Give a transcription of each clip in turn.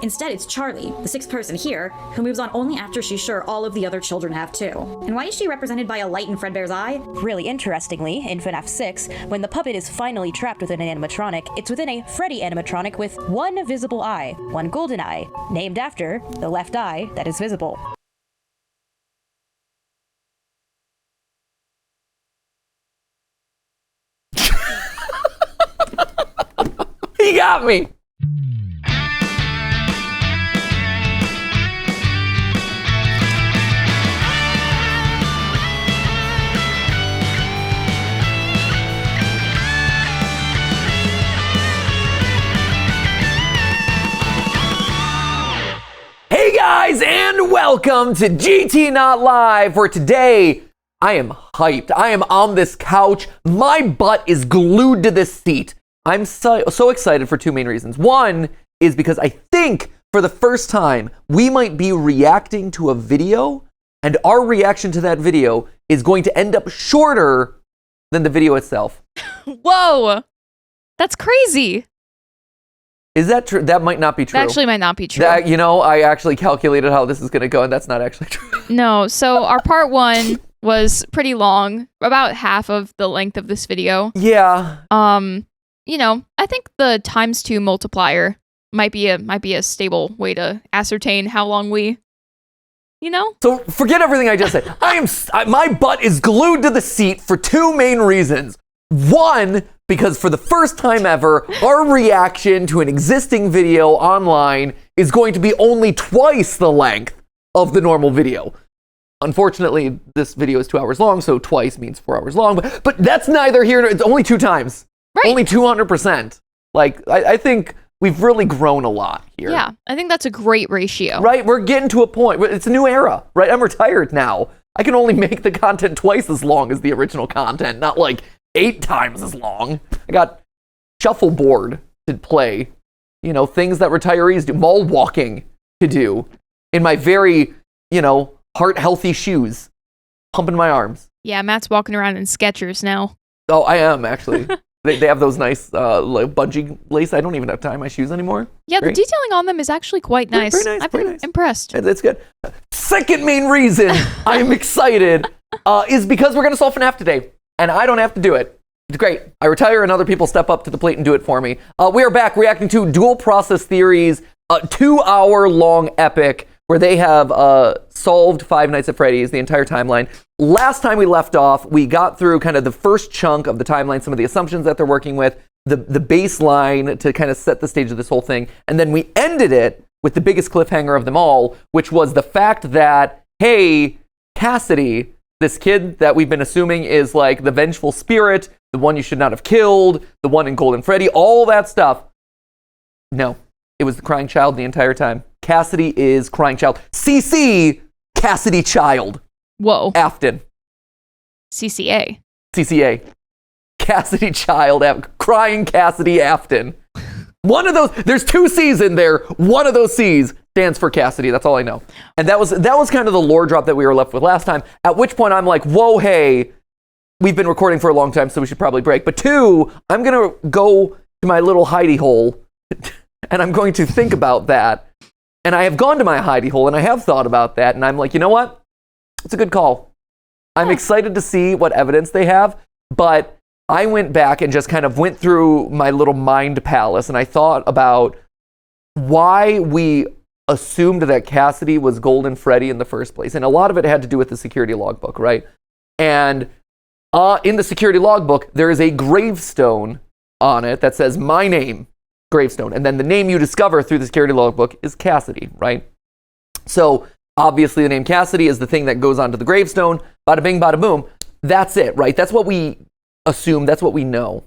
Instead, it's Charlie, the sixth person here, who moves on only after she's sure all of the other children have too. And why is she represented by a light in Fredbear's eye? Really interestingly, in FNAF 6, when the puppet is finally trapped within an animatronic, it's within a Freddy animatronic with one visible eye, one golden eye, named after the left eye that is visible. He got me! Hey guys, and welcome to GT Not Live, where today I am hyped. I am on this couch. My butt is glued to this seat. I'm so excited for two main reasons. One is because I think for the first time, we might be reacting to a video, and our reaction to that video is going to end up shorter than the video itself. Whoa! That's crazy. Is that true? That might not be true. That actually might not be true. That, you know, I actually calculated how this is going to go, and that's not actually true. No, so our part one was pretty long, about half of the length of this video. Yeah. You know, I think the ×2 multiplier might be a stable way to ascertain how long we, you know? So forget everything I just said. My butt is glued to the seat for two main reasons. One, because for the first time ever, our reaction to an existing video online is going to be only twice the length of the normal video. Unfortunately, this video is 2 hours long, so twice means 4 hours long, but that's neither here nor, it's only two times. Right. Only 200%. Like, I think we've really grown a lot here. Yeah, I think that's a great ratio. Right? We're getting to a point. It's a new era, right? I'm retired now. I can only make the content twice as long as the original content, not like 8 times as long. I got shuffleboard to play, you know, things that retirees do, mall walking to do in my very, you know, heart-healthy shoes, pumping my arms. Yeah, Matt's walking around in Skechers now. Oh, I am, actually. They have those nice like bungee lace. I don't even have to tie my shoes anymore. Yeah, Great. the detailing on them is actually quite nice. Very nice, I've very been nice. impressed. That's good. Second main reason I'm excited is because we're going to solve FNAF today, and I don't have to do it. It's great. I retire and other people step up to the plate and do it for me. We are back reacting to Dual Process Theory's 2-hour-long epic where they have solved Five Nights at Freddy's, the entire timeline. Last time we left off, we got through kind of the first chunk of the timeline, some of the assumptions that they're working with, the baseline to kind of set the stage of this whole thing, and then we ended it with the biggest cliffhanger of them all, which was the fact that, hey, Cassidy, this kid that we've been assuming is like the vengeful spirit, the one you should not have killed, the one in Golden Freddy, all that stuff. No, it was the crying child the entire time. Cassidy is crying child. CC, Cassidy child. Whoa. Afton. CCA. CCA. Cassidy child. Crying Cassidy Afton. One of those, there's 2 C's in there. One of those C's stands for Cassidy. That's all I know. And that was kind of the lore drop that we were left with last time. At which point I'm like, whoa, hey, we've been recording for a long time, so we should probably break. But 2, I'm going to go to my little hidey hole and I'm going to think about that. And I have gone to my hidey hole and I have thought about that. And I'm like, you know what? It's a good call. I'm excited to see what evidence they have. But I went back and just kind of went through my little mind palace and I thought about why we assumed that Cassidy was Golden Freddy in the first place. And a lot of it had to do with the security logbook, right? And in the security logbook, there is a gravestone on it that says my name, gravestone. And then the name you discover through the security logbook is Cassidy, right? So obviously the name Cassidy is the thing that goes onto the gravestone. Bada bing, bada boom. That's it, right? That's what we assume. That's what we know.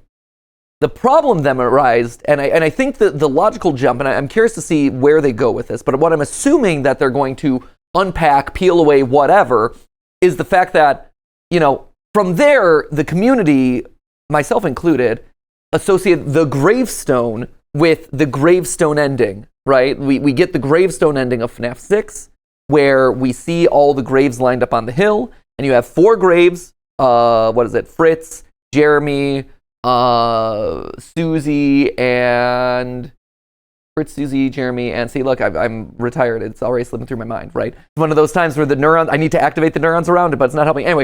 The problem then arose, and I think that the logical jump, and I'm curious to see where they go with this, but what I'm assuming that they're going to unpack, peel away, whatever, is the fact that, you know, from there, the community, myself included, associate the gravestone with the gravestone ending, right? We get the gravestone ending of FNAF 6, where we see all the graves lined up on the hill, and you have 4 graves, Fritz, Jeremy, Susie, and Fritz, Susie, Jeremy, and see, look, I'm retired. It's already slipping through my mind, right? One of those times where the neurons, I need to activate the neurons around it, but it's not helping. Anyway.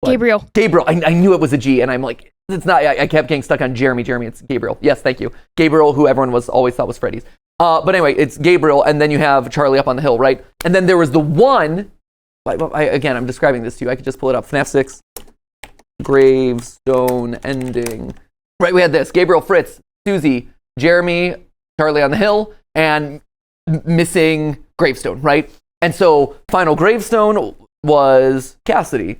Gabriel. Gabriel. I knew it was a G, and I'm like, it's not. I kept getting stuck on Jeremy. It's Gabriel. Yes, thank you. Gabriel, who everyone always thought was Freddys. But anyway, it's Gabriel, and then you have Charlie up on the hill, right? And then there was the one, again, I'm describing this to you. I could just pull it up. FNAF 6, gravestone ending. Right, we had this. Gabriel, Fritz, Susie, Jeremy, Charlie on the hill, and missing gravestone, right? And so final gravestone was Cassidy.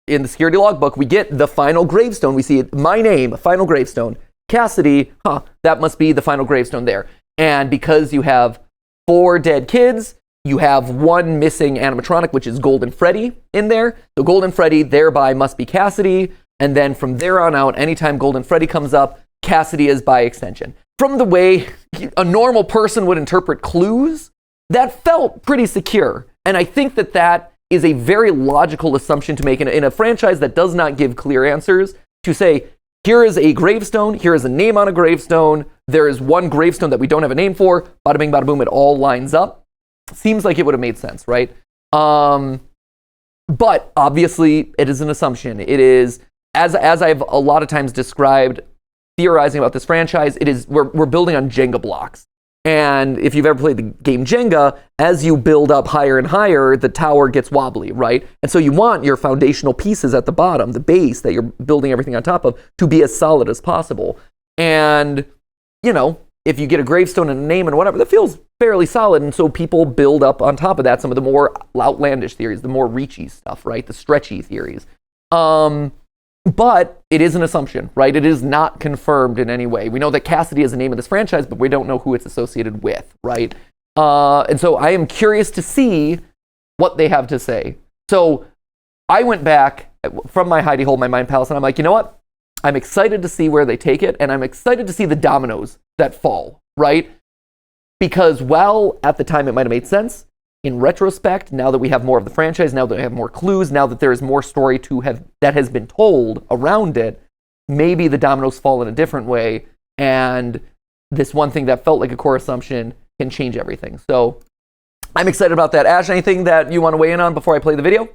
In the security logbook, we get the final gravestone. We see it, my name, final gravestone. Cassidy, that must be the final gravestone there. And because you have 4 dead kids, you have 1 missing animatronic, which is Golden Freddy in there. So Golden Freddy thereby must be Cassidy. And then from there on out, anytime Golden Freddy comes up, Cassidy is by extension. From the way a normal person would interpret clues, that felt pretty secure. And I think that is a very logical assumption to make in a franchise that does not give clear answers, to say, here is a gravestone, here is a name on a gravestone, there is one gravestone that we don't have a name for, bada bing, bada boom, it all lines up. Seems like it would have made sense, right? But obviously, it is an assumption. It is, as I've a lot of times described, theorizing about this franchise, we're building on Jenga blocks. And if you've ever played the game Jenga, as you build up higher and higher, the tower gets wobbly, right? And so you want your foundational pieces at the bottom, the base that you're building everything on top of, to be as solid as possible. And, if you get a gravestone and a name and whatever, that feels fairly solid. And so people build up on top of that some of the more outlandish theories, the more reachy stuff, right? The stretchy theories. But it is an assumption, right? It is not confirmed in any way. We know that Cassidy is the name of this franchise, but we don't know who it's associated with, right? And so I am curious to see what they have to say. So I went back from my hidey hole, my mind palace, and I'm like, you know what? I'm excited to see where they take it, and I'm excited to see the dominoes that fall, right? Because while at the time it might have made sense, in retrospect, now that we have more of the franchise, now that we have more clues, now that there is more story that has been told around it, maybe the dominoes fall in a different way, and this one thing that felt like a core assumption can change everything. So I'm excited about that. Ash, anything that you want to weigh in on before I play the video?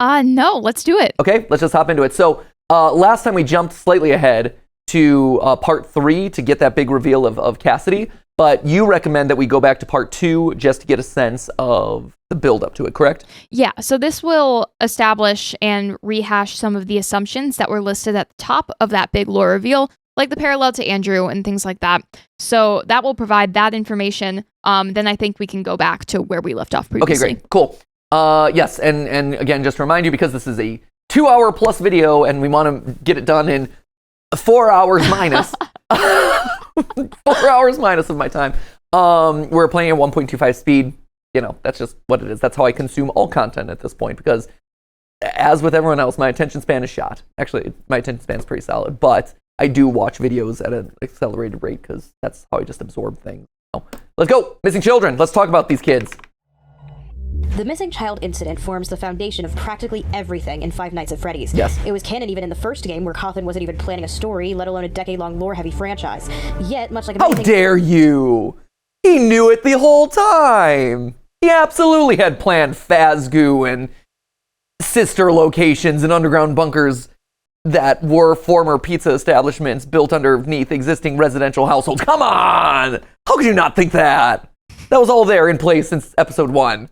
No, let's do it. Okay, let's just hop into it. So last time we jumped slightly ahead to part 3 to get that big reveal of Cassidy. But you recommend that we go back to part 2 just to get a sense of the build up to it, correct? Yeah, so this will establish and rehash some of the assumptions that were listed at the top of that big lore reveal, like the parallel to Andrew and things like that. So that will provide that information. Then I think we can go back to where we left off previously. Okay, great. Cool. Yes, and again, just to remind you, because this is a 2-hour plus video and we want to get it done in 4 hours minus. 4 hours minus of my time. We're playing at 1.25 speed. That's just what it is. That's how I consume all content at this point, because as with everyone else, my attention span is shot. Actually, my attention span is pretty solid, but I do watch videos at an accelerated rate because that's how I just absorb things. Let's go. Missing children. Let's talk about these kids. The missing child incident forms the foundation of practically everything in Five Nights at Freddy's. Yes. It was canon even in the first game, where Cawthon wasn't even planning a story, let alone a decade-long lore-heavy franchise. Yet, much like How dare you! He knew it the whole time! He absolutely had planned Fazgoo and sister locations and underground bunkers that were former pizza establishments built underneath existing residential households. Come on! How could you not think that? That was all there in place since episode 1.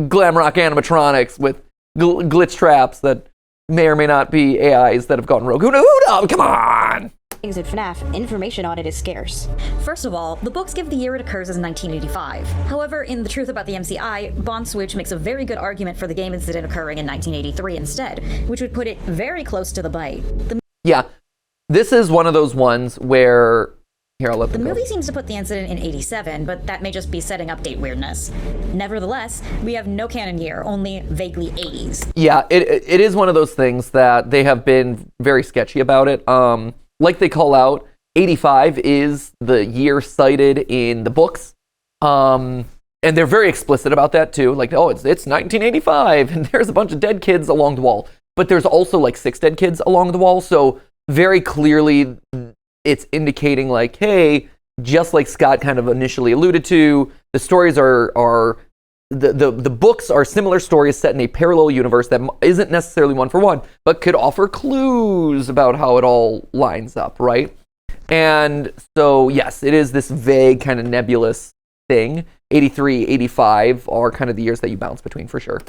Glam rock animatronics with glitch traps that may or may not be AIs that have gone rogue. Who knows? Come on! things in FNAF, information on it is scarce. First of all, the books give the year it occurs as 1985. However, in The Truth About the MCI, Bond Switch makes a very good argument for the game incident occurring in 1983 instead, which would put it very close to the bite. Yeah, this is one of those ones where... Here, I'll let The them go. movie seems to put the incident in 87, but that may just be setting up date weirdness. Nevertheless, we have no canon year, only vaguely 80s. Yeah, it is one of those things that they have been very sketchy about it. Like they call out, 85 is the year cited in the books. And they're very explicit about that too. Like, oh, it's 1985, and there's a bunch of dead kids along the wall. But there's also like 6 dead kids along the wall, so very clearly it's indicating like, hey, just like Scott kind of initially alluded to, the stories are the books are similar stories set in a parallel universe that isn't necessarily one for one, but could offer clues about how it all lines up, right? And so, yes, it is this vague kind of nebulous thing. 83, 85 are kind of the years that you bounce between for sure.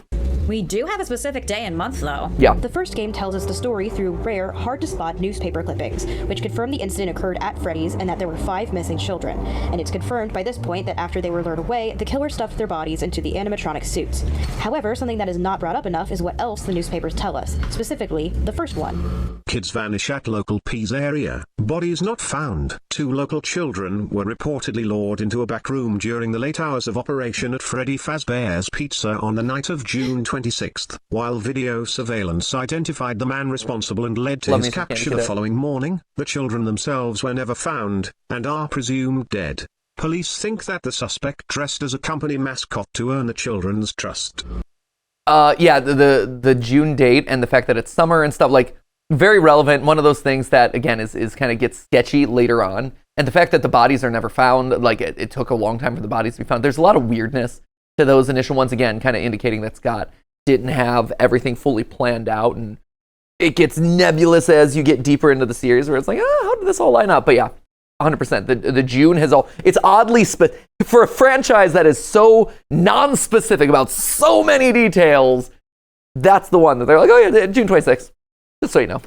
We do have a specific day and month, though. Yeah. The first game tells us the story through rare, hard-to-spot newspaper clippings, which confirm the incident occurred at Freddy's and that there were 5 missing children. And it's confirmed by this point that after they were lured away, the killer stuffed their bodies into the animatronic suits. However, something that is not brought up enough is what else the newspapers tell us, specifically the first one. Kids vanish at local Peas area. Bodies not found. 2 local children were reportedly lured into a back room during the late hours of operation at Freddy Fazbear's Pizza on the night of June 26th, while video surveillance identified the man responsible and led to his capture the following morning. The children themselves were never found, and are presumed dead. Police think that the suspect dressed as a company mascot to earn the children's trust. Yeah, the June date and the fact that it's summer and stuff, like, very relevant. One of those things that, again, is kind of gets sketchy later on. And the fact that the bodies are never found, like, it took a long time for the bodies to be found. There's a lot of weirdness to those initial ones, again, kind of indicating that Scott didn't have everything fully planned out. And it gets nebulous as you get deeper into the series, where it's like, how did this all line up? But yeah, 100%. The June has it's oddly, for a franchise that is so non-specific about so many details, that's the one that they're like, oh yeah, June 26th. Just so you know.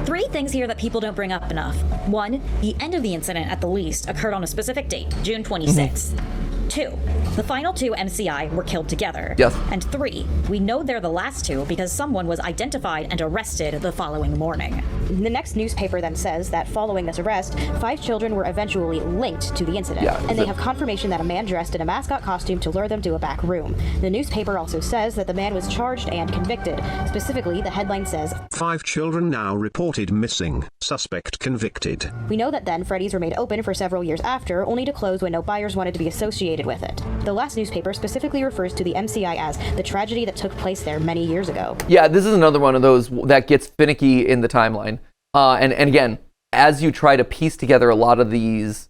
3 things here that people don't bring up enough. 1, the end of the incident at the least occurred on a specific date, June 26th. 2, the final 2 MCI were killed together. Yes. And 3, we know they're the last 2 because someone was identified and arrested the following morning. The next newspaper then says that following this arrest, 5 children were eventually linked to the incident, and they have confirmation that a man dressed in a mascot costume to lure them to a back room. The newspaper also says that the man was charged and convicted. Specifically, the headline says, 5 children now reported missing, suspect convicted. We know that then Freddy's remained open for several years after, only to close when no buyers wanted to be associated with it. The last newspaper specifically refers to the MCI as the tragedy that took place there many years ago. Yeah, this is another one of those that gets finicky in the timeline. And again, as you try to piece together a lot of these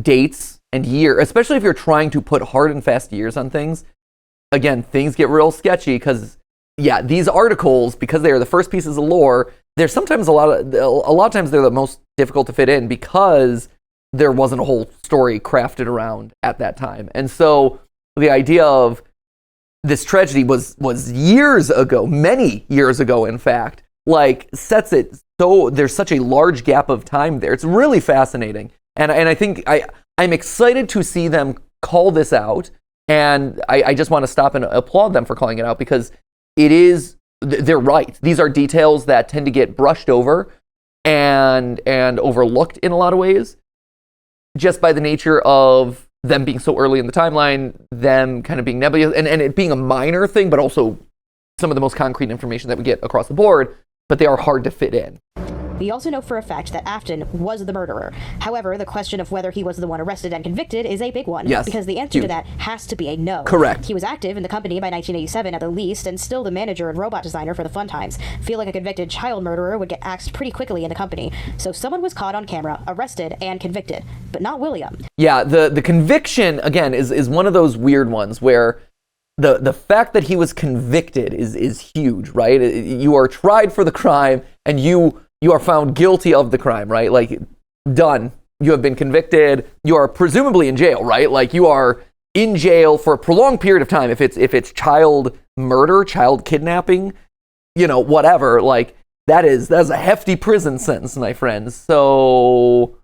dates and year, especially if you're trying to put hard and fast years on things, again, things get real sketchy because, yeah, these articles, because they are the first pieces of lore, there's sometimes a lot of times they're the most difficult to fit in because there wasn't a whole story crafted around at that time. And so the idea of this tragedy was years ago, many years ago, in fact, like sets it so there's such a large gap of time there. It's really fascinating. And I think I'm excited to see them call this out. And I just want to stop and applaud them for calling it out because they're right. These are details that tend to get brushed over and overlooked in a lot of ways, just by the nature of them being so early in the timeline, them kind of being nebulous, and it being a minor thing, but also some of the most concrete information that we get across the board, but they are hard to fit in. We also know for a fact that Afton was the murderer. However, the question of whether he was the one arrested and convicted is a big one. Yes. Because the answer to that has to be a no. Correct. He was active in the company by 1987 at the least, and still the manager and robot designer for the fun times. Feel like a convicted child murderer would get axed pretty quickly in the company. So someone was caught on camera, arrested, and convicted. But not William. Yeah, the conviction, again, is one of those weird ones where the fact that he was convicted is huge, right? You are tried for the crime, and you are found guilty of the crime, right? Like, done. You have been convicted. You are presumably in jail, right? Like, you are in jail for a prolonged period of time. If it's child murder, child kidnapping, whatever, like, that's a hefty prison sentence, my friends. So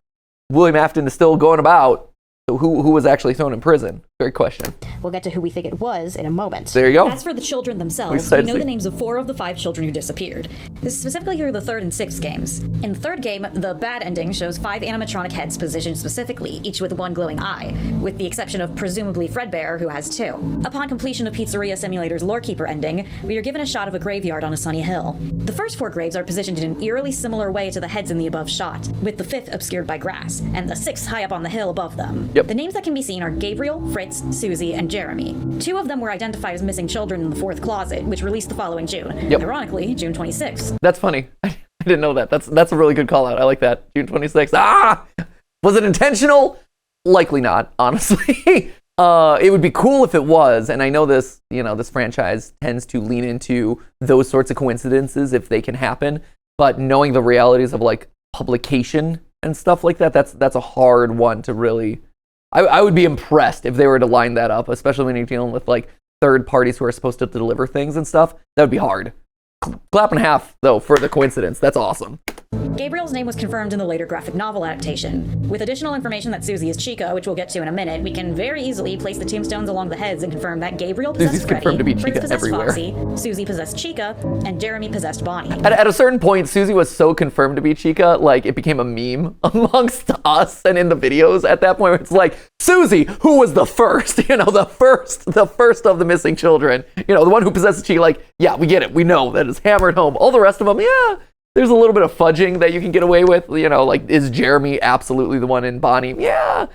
William Afton is still going about. So who was actually thrown in prison? Great question. We'll get to who we think it was in a moment. There you go. As for the children themselves, we know the names of 4 of the 5 children who disappeared. This is specifically through the 3rd and 6th games. In the 3rd game, the bad ending shows 5 animatronic heads positioned specifically, each with 1 glowing eye, with the exception of presumably Fredbear, who has 2. Upon completion of Pizzeria Simulator's Lorekeeper ending, we are given a shot of a graveyard on a sunny hill. The first 4 graves are positioned in an eerily similar way to the heads in the above shot, with the 5th obscured by grass, and the 6th high up on the hill above them. Yep. The names that can be seen are Gabriel, Fritz, Susie, and Jeremy. 2 of them were identified as missing children in the 4th closet, which released the following June. Yep. Ironically, June 26th. That's funny. I didn't know that. That's a really good call out. I like that. June 26th. Was it intentional? Likely not, honestly. It would be cool if it was, and I know this, this franchise tends to lean into those sorts of coincidences if they can happen, but knowing the realities of like publication and stuff like that, that's a hard one to really... I would be impressed if they were to line that up, especially when you're dealing with like third parties who are supposed to deliver things and stuff. That would be hard. Clap in half, though, for the coincidence. That's awesome. Gabriel's name was confirmed in the later graphic novel adaptation. With additional information that Susie is Chica, which we'll get to in a minute, we can very easily place the tombstones along the heads and confirm that Gabriel possessed Susie's Freddy, confirmed to be Fritz Chica possessed everywhere. Foxy, Susie possessed Chica, and Jeremy possessed Bonnie. At a certain point, Susie was so confirmed to be Chica, like it became a meme amongst us and in the videos at that point. Where it's like, Susie, who was the first? The first of the missing children. The one who possessed Chica. Like, yeah, we get it. We know that is hammered home. All the rest of them, yeah. There's a little bit of fudging that you can get away with, like, is Jeremy absolutely the one in Bonnie? Yeah,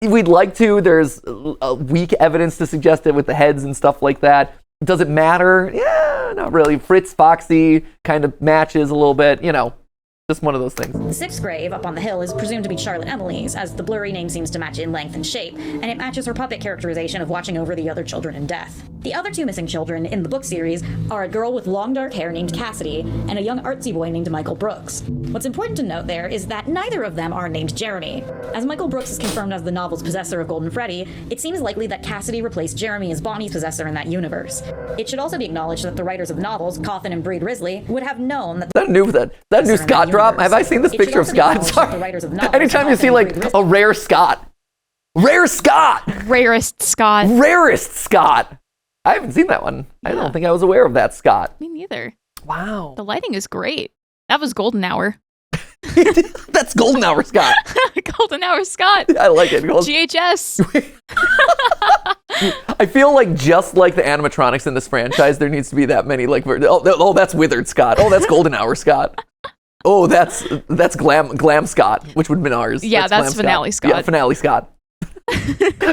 we'd like to. There's weak evidence to suggest it with the heads and stuff like that. Does it matter? Yeah, not really. Fritz, Foxy kind of matches a little bit, just one of those things. The sixth grave up on the hill is presumed to be Charlotte Emily's, as the blurry name seems to match in length and shape, and it matches her puppet characterization of watching over the other children in death. The other two missing children in the book series are a girl with long dark hair named Cassidy and a young artsy boy named Michael Brooks. What's important to note there is that neither of them are named Jeremy. As Michael Brooks is confirmed as the novel's possessor of Golden Freddy, it seems likely that Cassidy replaced Jeremy as Bonnie's possessor in that universe. It should also be acknowledged that the writers of the novels, Cawthon and Bree Risley, would have known that that new Scott drop. Have I seen this picture of Scott? Sorry. Anytime you see like a rare Scott. Rarest Scott. I haven't seen that one. Yeah. I don't think I was aware of that Scott. Me neither. Wow. The lighting is great. That was Golden Hour. That's Golden Hour Scott. Golden Hour Scott. I like it. GHS. I feel like just like the animatronics in this franchise, there needs to be that many like, oh, that's Withered Scott. Oh, that's Golden Hour Scott. Oh, that's Glam Scott, which would have been ours. Yeah, that's Finale Scott. Yeah, Finale Scott.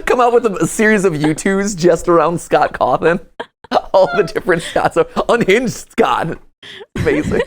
Come out with a series of U2s just around Scott Cawthon. All the different Scotts. So Unhinged Scott. Amazing.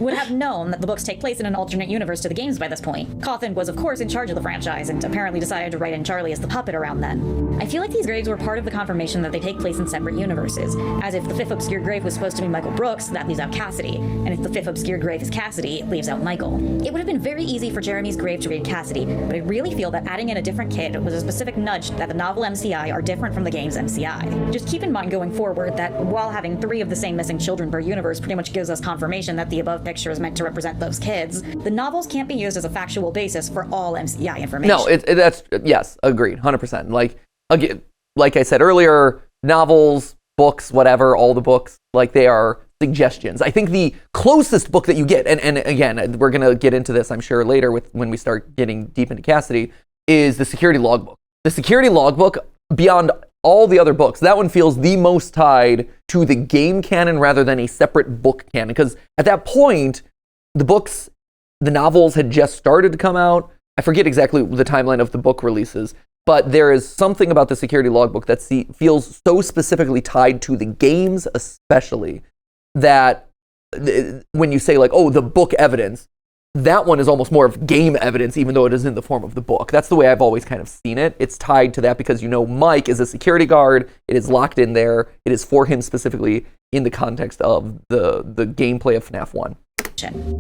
Would have known that the books take place in an alternate universe to the games by this point. Cawthon was, of course, in charge of the franchise and apparently decided to write in Charlie as the puppet around then. I feel like these graves were part of the confirmation that they take place in separate universes, as if the fifth obscured grave was supposed to be Michael Brooks, that leaves out Cassidy, and if the fifth obscured grave is Cassidy, it leaves out Michael. It would have been very easy for Jeremy's grave to read Cassidy, but I really feel that adding in a different kid was a specific nudge that the novel MCI are different from the game's MCI. Just keep in mind going forward that while having 3 of the same missing children per universe pretty much gives us confirmation that the above picture is meant to represent those kids, the novels can't be used as a factual basis for all MCI information. No, that's yes, agreed, 100%. Like again, like I said earlier, novels, books, whatever, all the books, like they are suggestions. I think the closest book that you get, and again, we're gonna get into this, I'm sure, later when we start getting deep into Cassidy, is the security logbook. The security logbook, beyond all the other books, that one feels the most tied to the game canon rather than a separate book canon. Because at that point, the novels had just started to come out. I forget exactly the timeline of the book releases, but there is something about the security logbook that feels so specifically tied to the games, especially, that when you say like, oh, the book evidence, that one is almost more of game evidence, even though it is in the form of the book. That's the way I've always kind of seen it. It's tied to that because Mike is a security guard. It is locked in there. It is for him specifically in the context of the gameplay of FNAF 1.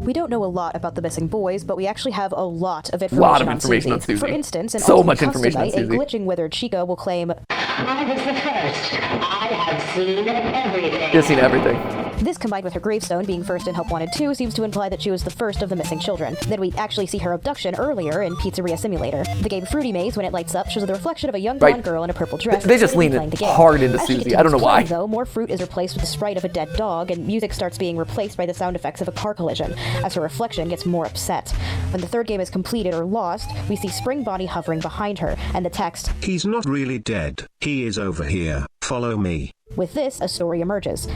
We don't know a lot about the missing boys, but we actually have a lot of information on Susie. For instance, so much information on Susie. A glitching withered Chica will claim, I was the first. I have seen everything. You've seen everything. This, combined with her gravestone being first in Help Wanted 2, seems to imply that she was the first of the missing children. Then we actually see her abduction earlier in Pizzeria Simulator. The game Fruity Maze, when it lights up, shows the reflection of a young blonde girl in a purple dress. They just lean hard into Susie. I don't know why. Though, more fruit is replaced with the sprite of a dead dog, and music starts being replaced by the sound effects of a car collision, as her reflection gets more upset. When the third game is completed or lost, we see Spring Bonnie hovering behind her, and the text, "He's not really dead. He is over here. Follow me." With this, a story emerges.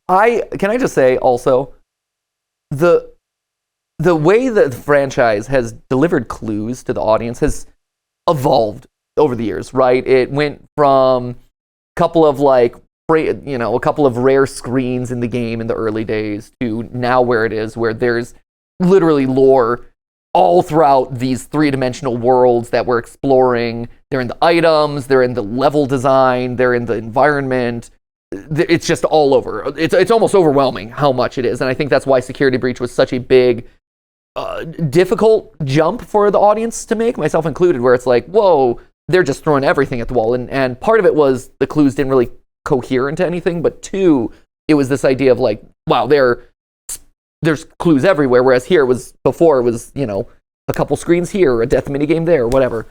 Can I just say also, the way that the franchise has delivered clues to the audience has evolved over the years, right? It went from a couple of rare screens in the game in the early days to now where it is, where there's literally lore all throughout these three-dimensional worlds that we're exploring. They're in the items, they're in the level design, they're in the environment. It's just all over. It's almost overwhelming how much it is. And I think that's why Security Breach was such a big, difficult jump for the audience to make, myself included, where it's like, whoa, they're just throwing everything at the wall. And part of it was the clues didn't really cohere into anything, but two, it was this idea of like, wow, there's clues everywhere, whereas here before it was, a couple screens here, a death minigame there, whatever.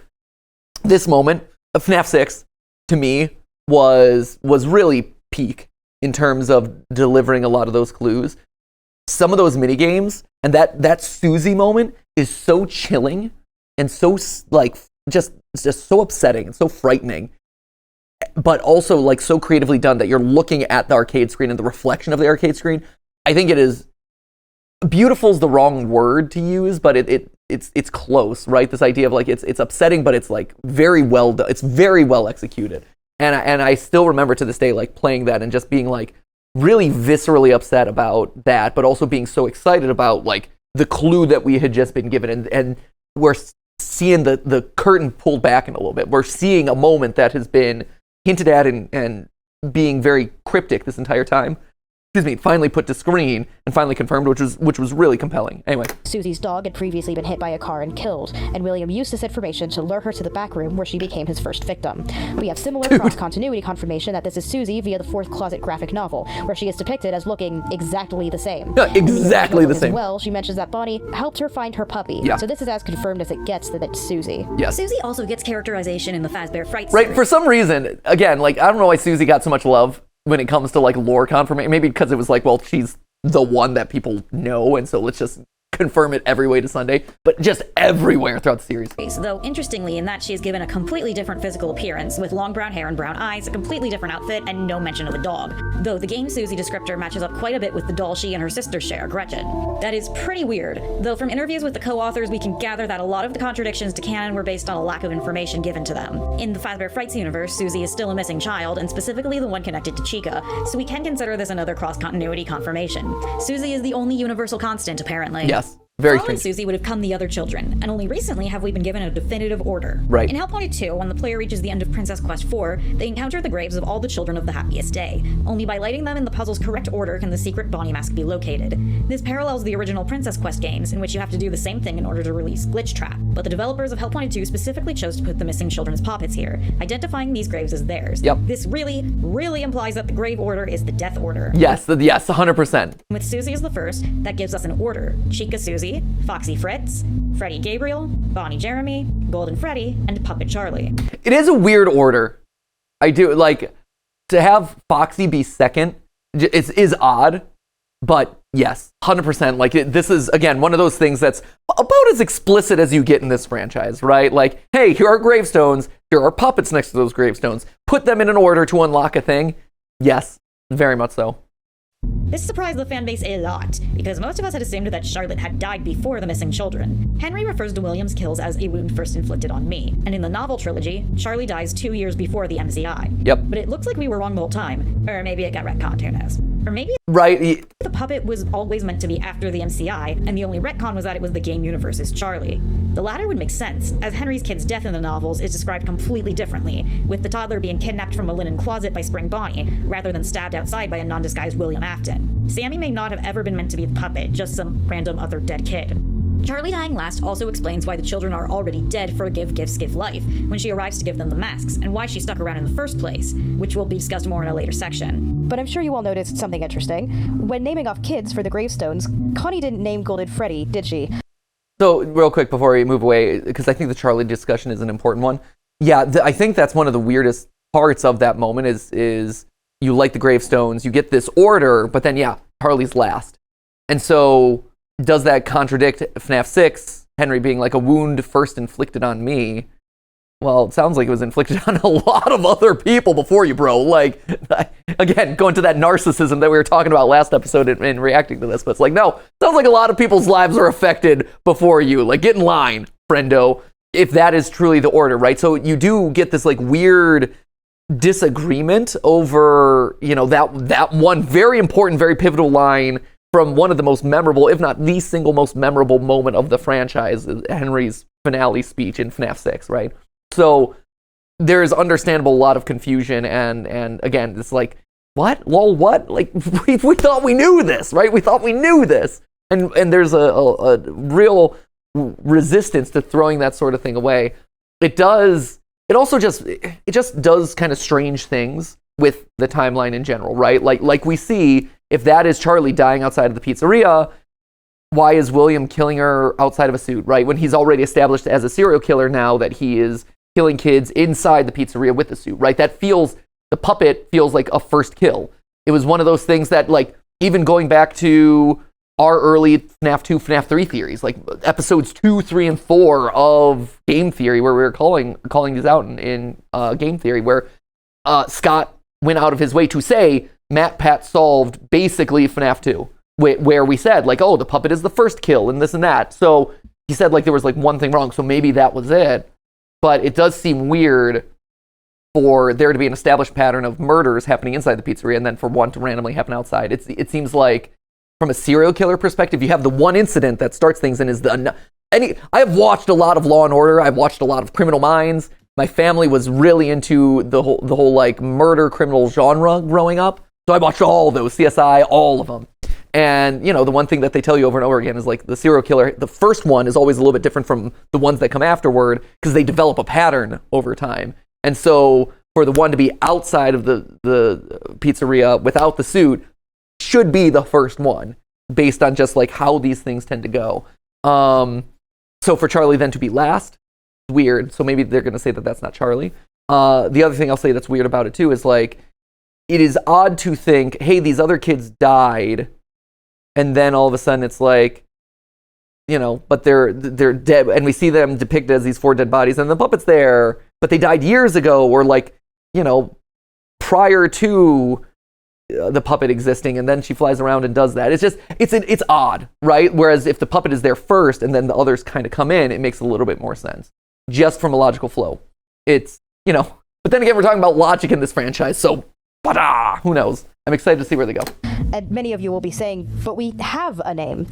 This moment of FNAF 6, to me, was really peak in terms of delivering a lot of those clues. Some of those minigames, and that Susie moment is so chilling and so, like, just so upsetting and so frightening, but also, like, so creatively done that you're looking at the arcade screen and the reflection of the arcade screen. I think it is... beautiful is the wrong word to use, but it's close, right? This idea of like it's upsetting, but it's like very well done. It's very well executed, and I still remember to this day like playing that and just being like really viscerally upset about that, but also being so excited about like the clue that we had just been given, and we're seeing the curtain pulled back in a little bit. We're seeing a moment that has been hinted at and being very cryptic this entire time. Finally put to screen and finally confirmed, which was really compelling. Anyway. Susie's dog had previously been hit by a car and killed, and William used this information to lure her to the back room where she became his first victim. We have similar cross-continuity confirmation that this is Susie via the Fourth Closet graphic novel, where she is depicted as looking exactly the same. Exactly the same. Well, she mentions that Bonnie helped her find her puppy. Yeah. So this is as confirmed as it gets that it's Susie. Yes. Susie also gets characterization in the Fazbear Fright Right, series. for some reason, again, like, I don't know why Susie got so much love when it comes to like lore confirmation. Maybe because it was like, well, she's the one that people know, and so let's just confirm it every way to Sunday, but just everywhere throughout the series. Though interestingly in that she is given a completely different physical appearance with long brown hair and brown eyes, a completely different outfit, and no mention of a dog. Though the game Susie descriptor matches up quite a bit with the doll she and her sister share, Gretchen. That is pretty weird, though from interviews with the co-authors we can gather that a lot of the contradictions to canon were based on a lack of information given to them. In the Fazbear Frights universe, Susie is still a missing child, and specifically the one connected to Chica, so we can consider this another cross-continuity confirmation. Susie is the only universal constant, apparently. Yes. Very Following strange. Susie would have come the other children, and only recently have we been given a definitive order. Right. In Hellpoint 2, when the player reaches the end of Princess Quest 4, they encounter the graves of all the children of the happiest day. Only by lighting them in the puzzle's correct order can the secret Bonnie mask be located. This parallels the original Princess Quest games, in which you have to do the same thing in order to release Glitch Trap, but the developers of Hellpoint 2 specifically chose to put the missing children's poppets here, identifying these graves as theirs. Yep. This really, really implies that the grave order is the death order. Yes, 100%. With Susie as the first, that gives us an order: Chica Susie, Foxy Fritz, Freddy Gabriel, Bonnie Jeremy, Golden Freddy, and Puppet Charlie. It is a weird order. I do, like, to have Foxy be second is odd, but yes, 100%. Like, this is, again, one of those things that's about as explicit as you get in this franchise, right? Like, hey, here are gravestones, here are puppets next to those gravestones. Put them in an order to unlock a thing. Yes, very much so. This surprised the fanbase a lot, because most of us had assumed that Charlotte had died before the missing children. Henry refers to William's kills as a wound first inflicted on me, and in the novel trilogy, Charlie dies 2 years before the MCI. Yep. But it looks like we were wrong the whole time. Or maybe it got retconned, who knows. Or maybe Right. the puppet was always meant to be after the MCI, and the only retcon was that it was the game universe's Charlie. The latter would make sense, as Henry's kid's death in the novels is described completely differently, with the toddler being kidnapped from a linen closet by Spring Bonnie, rather than stabbed outside by a non-disguised William Afton. Sammy may not have ever been meant to be the puppet, just some random other dead kid. Charlie dying last also explains why the children are already dead for Give Gifts Give Life, when she arrives to give them the masks, and why she stuck around in the first place, which will be discussed more in a later section. But I'm sure you all noticed something interesting. When naming off kids for the gravestones, Connie didn't name Golden Freddy, did she? So, real quick before we move away, because I think the Charlie discussion is an important one. Yeah, I think that's one of the weirdest parts of that moment is you light the gravestones, you get this order, but then, yeah, Charlie's last. And so, does that contradict FNAF 6, Henry being like a wound first inflicted on me? Well, it sounds like it was inflicted on a lot of other people before you, bro. Like, again, going to that narcissism that we were talking about last episode in reacting to this, but it's like, no, sounds like a lot of people's lives are affected before you. Like, get in line, friendo, if that is truly the order, right? So you do get this, like, weird disagreement over, you know, that one very important, very pivotal line from one of the most memorable, if not the single most memorable moment of the franchise, Henry's finale speech in FNAF 6, right? So there's understandable a lot of confusion, and again, it's like, what? Lol, what? Like, we thought we knew this, right? We thought we knew this. And there's a real resistance to throwing that sort of thing away. It also just does kind of strange things with the timeline in general, right? Like we see, if that is Charlie dying outside of the pizzeria, why is William killing her outside of a suit, right? When he's already established as a serial killer now that he is killing kids inside the pizzeria with the suit, right? The puppet feels like a first kill. It was one of those things that, like, even going back to our early FNAF 2, FNAF 3 theories, like episodes 2, 3, and 4 of Game Theory, where we were calling these out in Game Theory, where Scott went out of his way to say MatPat solved basically FNAF 2, where we said, like, oh, the puppet is the first kill and this and that. So he said, like, there was like one thing wrong, so maybe that was it. But it does seem weird for there to be an established pattern of murders happening inside the pizzeria and then for one to randomly happen outside. It seems like, from a serial killer perspective, you have the one incident that starts things and is I have watched a lot of Law and Order. I've watched a lot of Criminal Minds. My family was really into the whole like murder criminal genre growing up. So I watched all of those, CSI, all of them. And, you know, the one thing that they tell you over and over again is, like, the serial killer, the first one is always a little bit different from the ones that come afterward because they develop a pattern over time. And so for the one to be outside of the pizzeria without the suit should be the first one, based on just like how these things tend to go. So for Charlie then to be last, weird. So maybe they're going to say that that's not Charlie. The other thing I'll say that's weird about it too is, like, it is odd to think, hey, these other kids died, and then all of a sudden it's like, you know, but they're dead, and we see them depicted as these 4 dead bodies, and the puppet's there, but they died years ago, or, like, you know, prior to the puppet existing, and then she flies around and does that. It's just, it's odd, right? Whereas if the puppet is there first and then the others kind of come in, it makes a little bit more sense, just from a logical flow. It's, you know, but then again, we're talking about logic in this franchise, so who knows? I'm excited to see where they go. And many of you will be saying, but we have a name.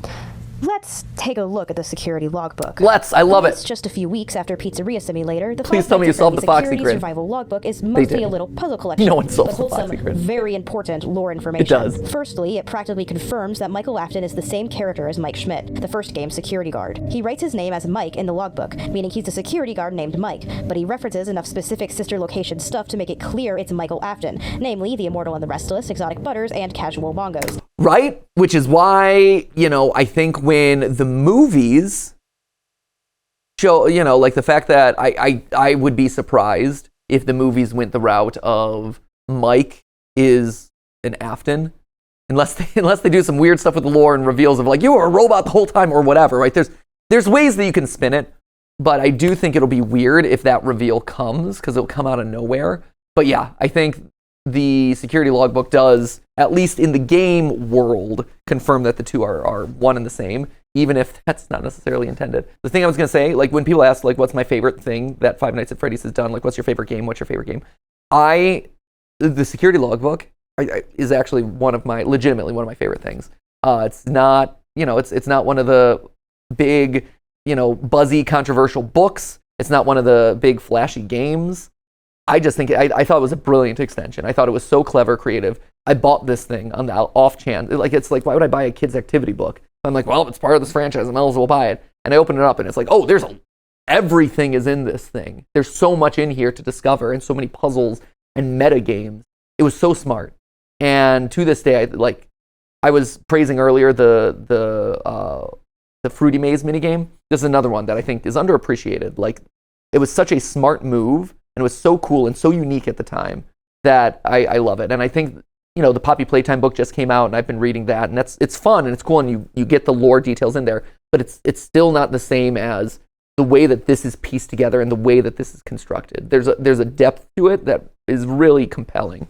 Let's take a look at the security logbook. I love it. It's just a few weeks after Pizzeria Simulator. The Please tell me you solved the Foxy security grid. survival logbook is mostly a little puzzle collection. No one solves but holds the Foxy some grid. very important lore information. It does. Firstly, it practically confirms that Michael Afton is the same character as Mike Schmidt, the first game's security guard. He writes his name as Mike in the logbook, meaning he's a security guard named Mike, but he references enough specific sister location stuff to make it clear it's Michael Afton, namely the Immortal and the Restless, Exotic Butters, and Casual Bongos. Right? Which is why, you know, I think when the movies show, you know, like the fact that I would be surprised if the movies went the route of Mike is an Afton, unless they do some weird stuff with the lore and reveals of, like, you were a robot the whole time or whatever, right? There's ways that you can spin it, but I do think it'll be weird if that reveal comes, because it'll come out of nowhere. But yeah, I think the security logbook does, at least in the game world, confirm that the two are one and the same, even if that's not necessarily intended. The thing I was going to say, like, when people ask, like, what's my favorite thing that Five Nights at Freddy's has done, like, what's your favorite game, the security logbook is actually legitimately one of my favorite things. It's not, you know, it's not one of the big, you know, buzzy, controversial books. It's not one of the big, flashy games. I just think, I thought it was a brilliant extension. I thought it was so clever, creative. I bought this thing on the off chance. Like, it's like, why would I buy a kid's activity book? I'm like, well, if it's part of this franchise, I might as well buy it. And I open it up and it's like, oh, everything is in this thing. There's so much in here to discover and so many puzzles and meta games. It was so smart. And to this day, I was praising earlier the Fruity Maze minigame. This is another one that I think is underappreciated. Like, it was such a smart move, and it was so cool and so unique at the time that I love it. And I think, you know, the Poppy Playtime book just came out, and I've been reading that, and it's fun and it's cool, and you get the lore details in there, but it's still not the same as the way that this is pieced together and the way that this is constructed. There's a depth to it that is really compelling.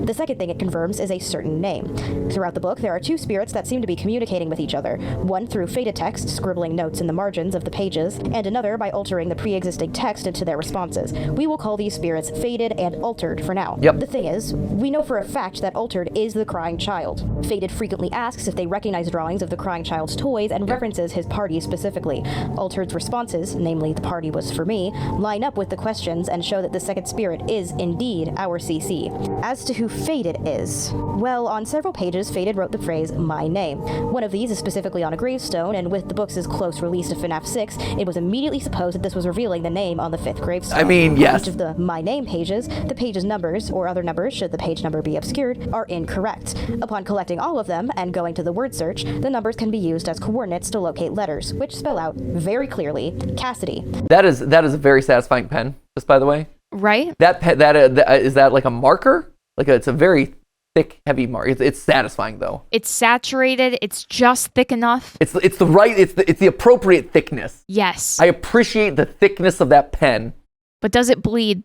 The second thing it confirms is a certain name. Throughout the book, there are two spirits that seem to be communicating with each other, one through faded text, scribbling notes in the margins of the pages, and another by altering the pre-existing text into their responses. We will call these spirits Faded and Altered for now. Yep. The thing is, we know for a fact that Altered is the crying child. Faded frequently asks if they recognize drawings of the crying child's toys and references his party specifically. Altered's responses, namely the party was for me, line up with the questions and show that the second spirit is indeed our CC. As to who Faded is, well, on several pages, Faded wrote the phrase, my name. One of these is specifically on a gravestone, and with the book's close release to FNAF 6, it was immediately supposed that this was revealing the name on the 5th gravestone. I mean, yes. Each of the my name pages, the page's numbers, or other numbers should the page number be obscured, are incorrect. Upon collecting all of them and going to the word search, the numbers can be used as coordinates to locate letters, which spell out very clearly Cassidy. That is a very satisfying pen, just by the way. Right? Is that like a marker? It's a very thick, heavy marker. It's satisfying though. It's saturated. It's just thick enough. It's the appropriate thickness. Yes. I appreciate the thickness of that pen. But does it bleed?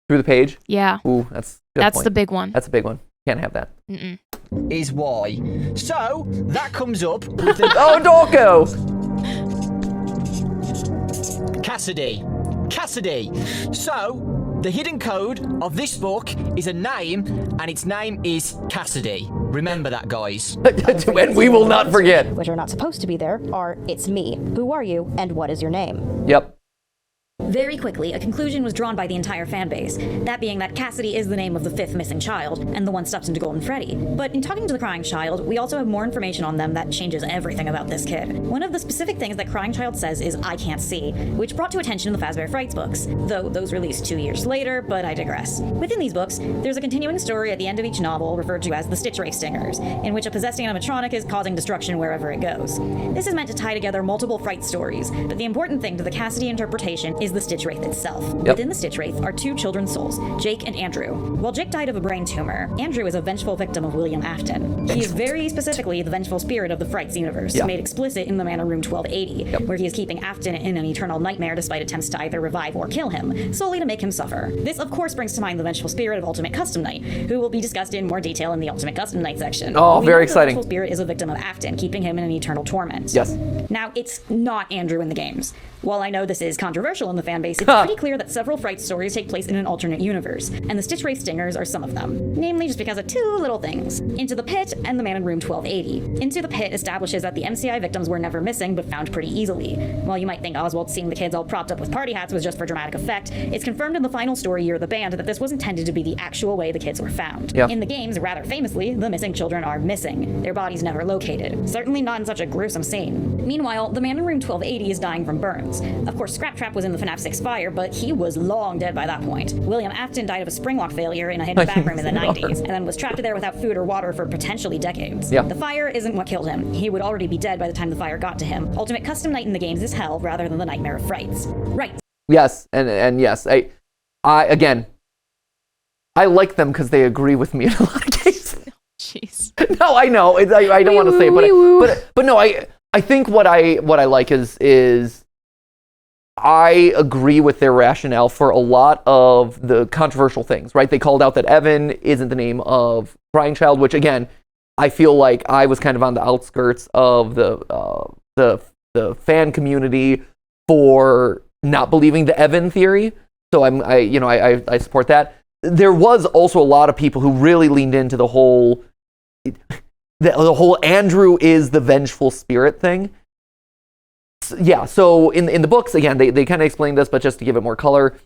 Through the page? Yeah. Ooh, that's a good That's point. the big one. That's a big one. Can't have that. Mm-mm. Is why. So, that comes up with the... Oh, Dorko! Cassidy. So, the hidden code of this book is a name, and its name is Cassidy. Remember that, guys. And we will not forget. Which are not supposed to be there, are it's me. Who are you, and what is your name? Yep. Very quickly, a conclusion was drawn by the entire fanbase, that being that Cassidy is the name of the 5th missing child, and the one stuffed into Golden Freddy. But in talking to the crying child, we also have more information on them that changes everything about this kid. One of the specific things that crying child says is, I can't see, which brought to attention the Fazbear Frights books, though those released 2 years later, but I digress. Within these books, there's a continuing story at the end of each novel referred to as the Stitch Wraith Stingers, in which a possessed animatronic is causing destruction wherever it goes. This is meant to tie together multiple fright stories, but the important thing to the Cassidy interpretation is the Stitch Wraith itself. Yep. Within the Stitch Wraith are two children's souls, Jake and Andrew. While Jake died of a brain tumor, Andrew is a vengeful victim of William Afton. He is very specifically the vengeful spirit of the Frights universe, made explicit in the Manor Room 1280, where he is keeping Afton in an eternal nightmare despite attempts to either revive or kill him, solely to make him suffer. This, of course, brings to mind the vengeful spirit of Ultimate Custom Night, who will be discussed in more detail in the Ultimate Custom Night section. Oh, We very know exciting. The vengeful spirit is a victim of Afton, keeping him in an eternal torment. Yes. Now, it's not Andrew in the games. While I know this is controversial in the fanbase, it's pretty clear that several Fright stories take place in an alternate universe, and the Stitch Wraith Stingers are some of them. Namely, just because of two little things. Into the Pit and the Man in Room 1280. Into the Pit establishes that the MCI victims were never missing, but found pretty easily. While you might think Oswald seeing the kids all propped up with party hats was just for dramatic effect, it's confirmed in the final story, Year of the Band, that this was intended to be the actual way the kids were found. Yeah. In the games, rather famously, the missing children are missing. Their bodies never located. Certainly not in such a gruesome scene. Meanwhile, the Man in Room 1280 is dying from burns. Of course, Scraptrap was in the FNAF 6 fire, but he was long dead by that point. William Afton died of a spring lock failure in a hidden back room in the 90s, and then was trapped there without food or water for potentially decades. Yeah. The fire isn't what killed him. He would already be dead by the time the fire got to him. Ultimate Custom Night in the games is hell rather than the Nightmare of Frights. Right. Yes, and yes, I like them because they agree with me in a lot of cases. Jeez. No, I know. I don't want to say it, but no, I think what I like is I agree with their rationale for a lot of the controversial things, right? They called out that Evan isn't the name of Crying Child, which again, I feel like I was kind of on the outskirts of the fan community for not believing the Evan theory. So I support that. There was also a lot of people who really leaned into the whole Andrew is the vengeful spirit thing. Yeah, so in the books, again, they kind of explained this, but just to give it more color,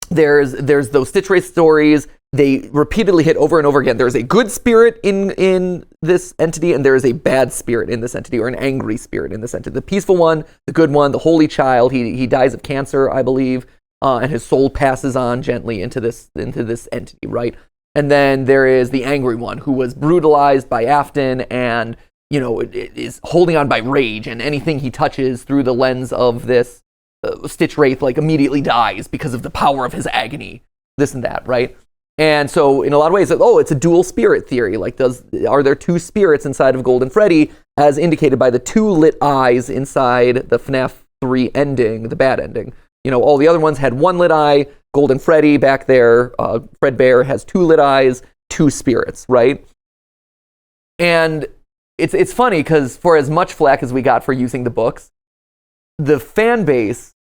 there's those Stitch Wraith stories. They repeatedly hit over and over again. There's a good spirit in this entity, and there is a bad spirit in this entity, or an angry spirit in this entity. The peaceful one, the good one, the holy child. He dies of cancer, I believe, and his soul passes on gently into this entity, right? And then there is the angry one who was brutalized by Afton and it is holding on by rage, and anything he touches through the lens of this Stitch Wraith immediately dies because of the power of his agony, this and that, right? And so in a lot of ways, it's a dual spirit theory. Are there two spirits inside of Golden Freddy, as indicated by the two lit eyes inside the FNAF 3 ending, the bad ending? All the other ones had one lit eye. Golden Freddy back there, Fredbear, has two lit eyes. two spirits, right? And it's funny because for as much flack as we got for using the books, the fan base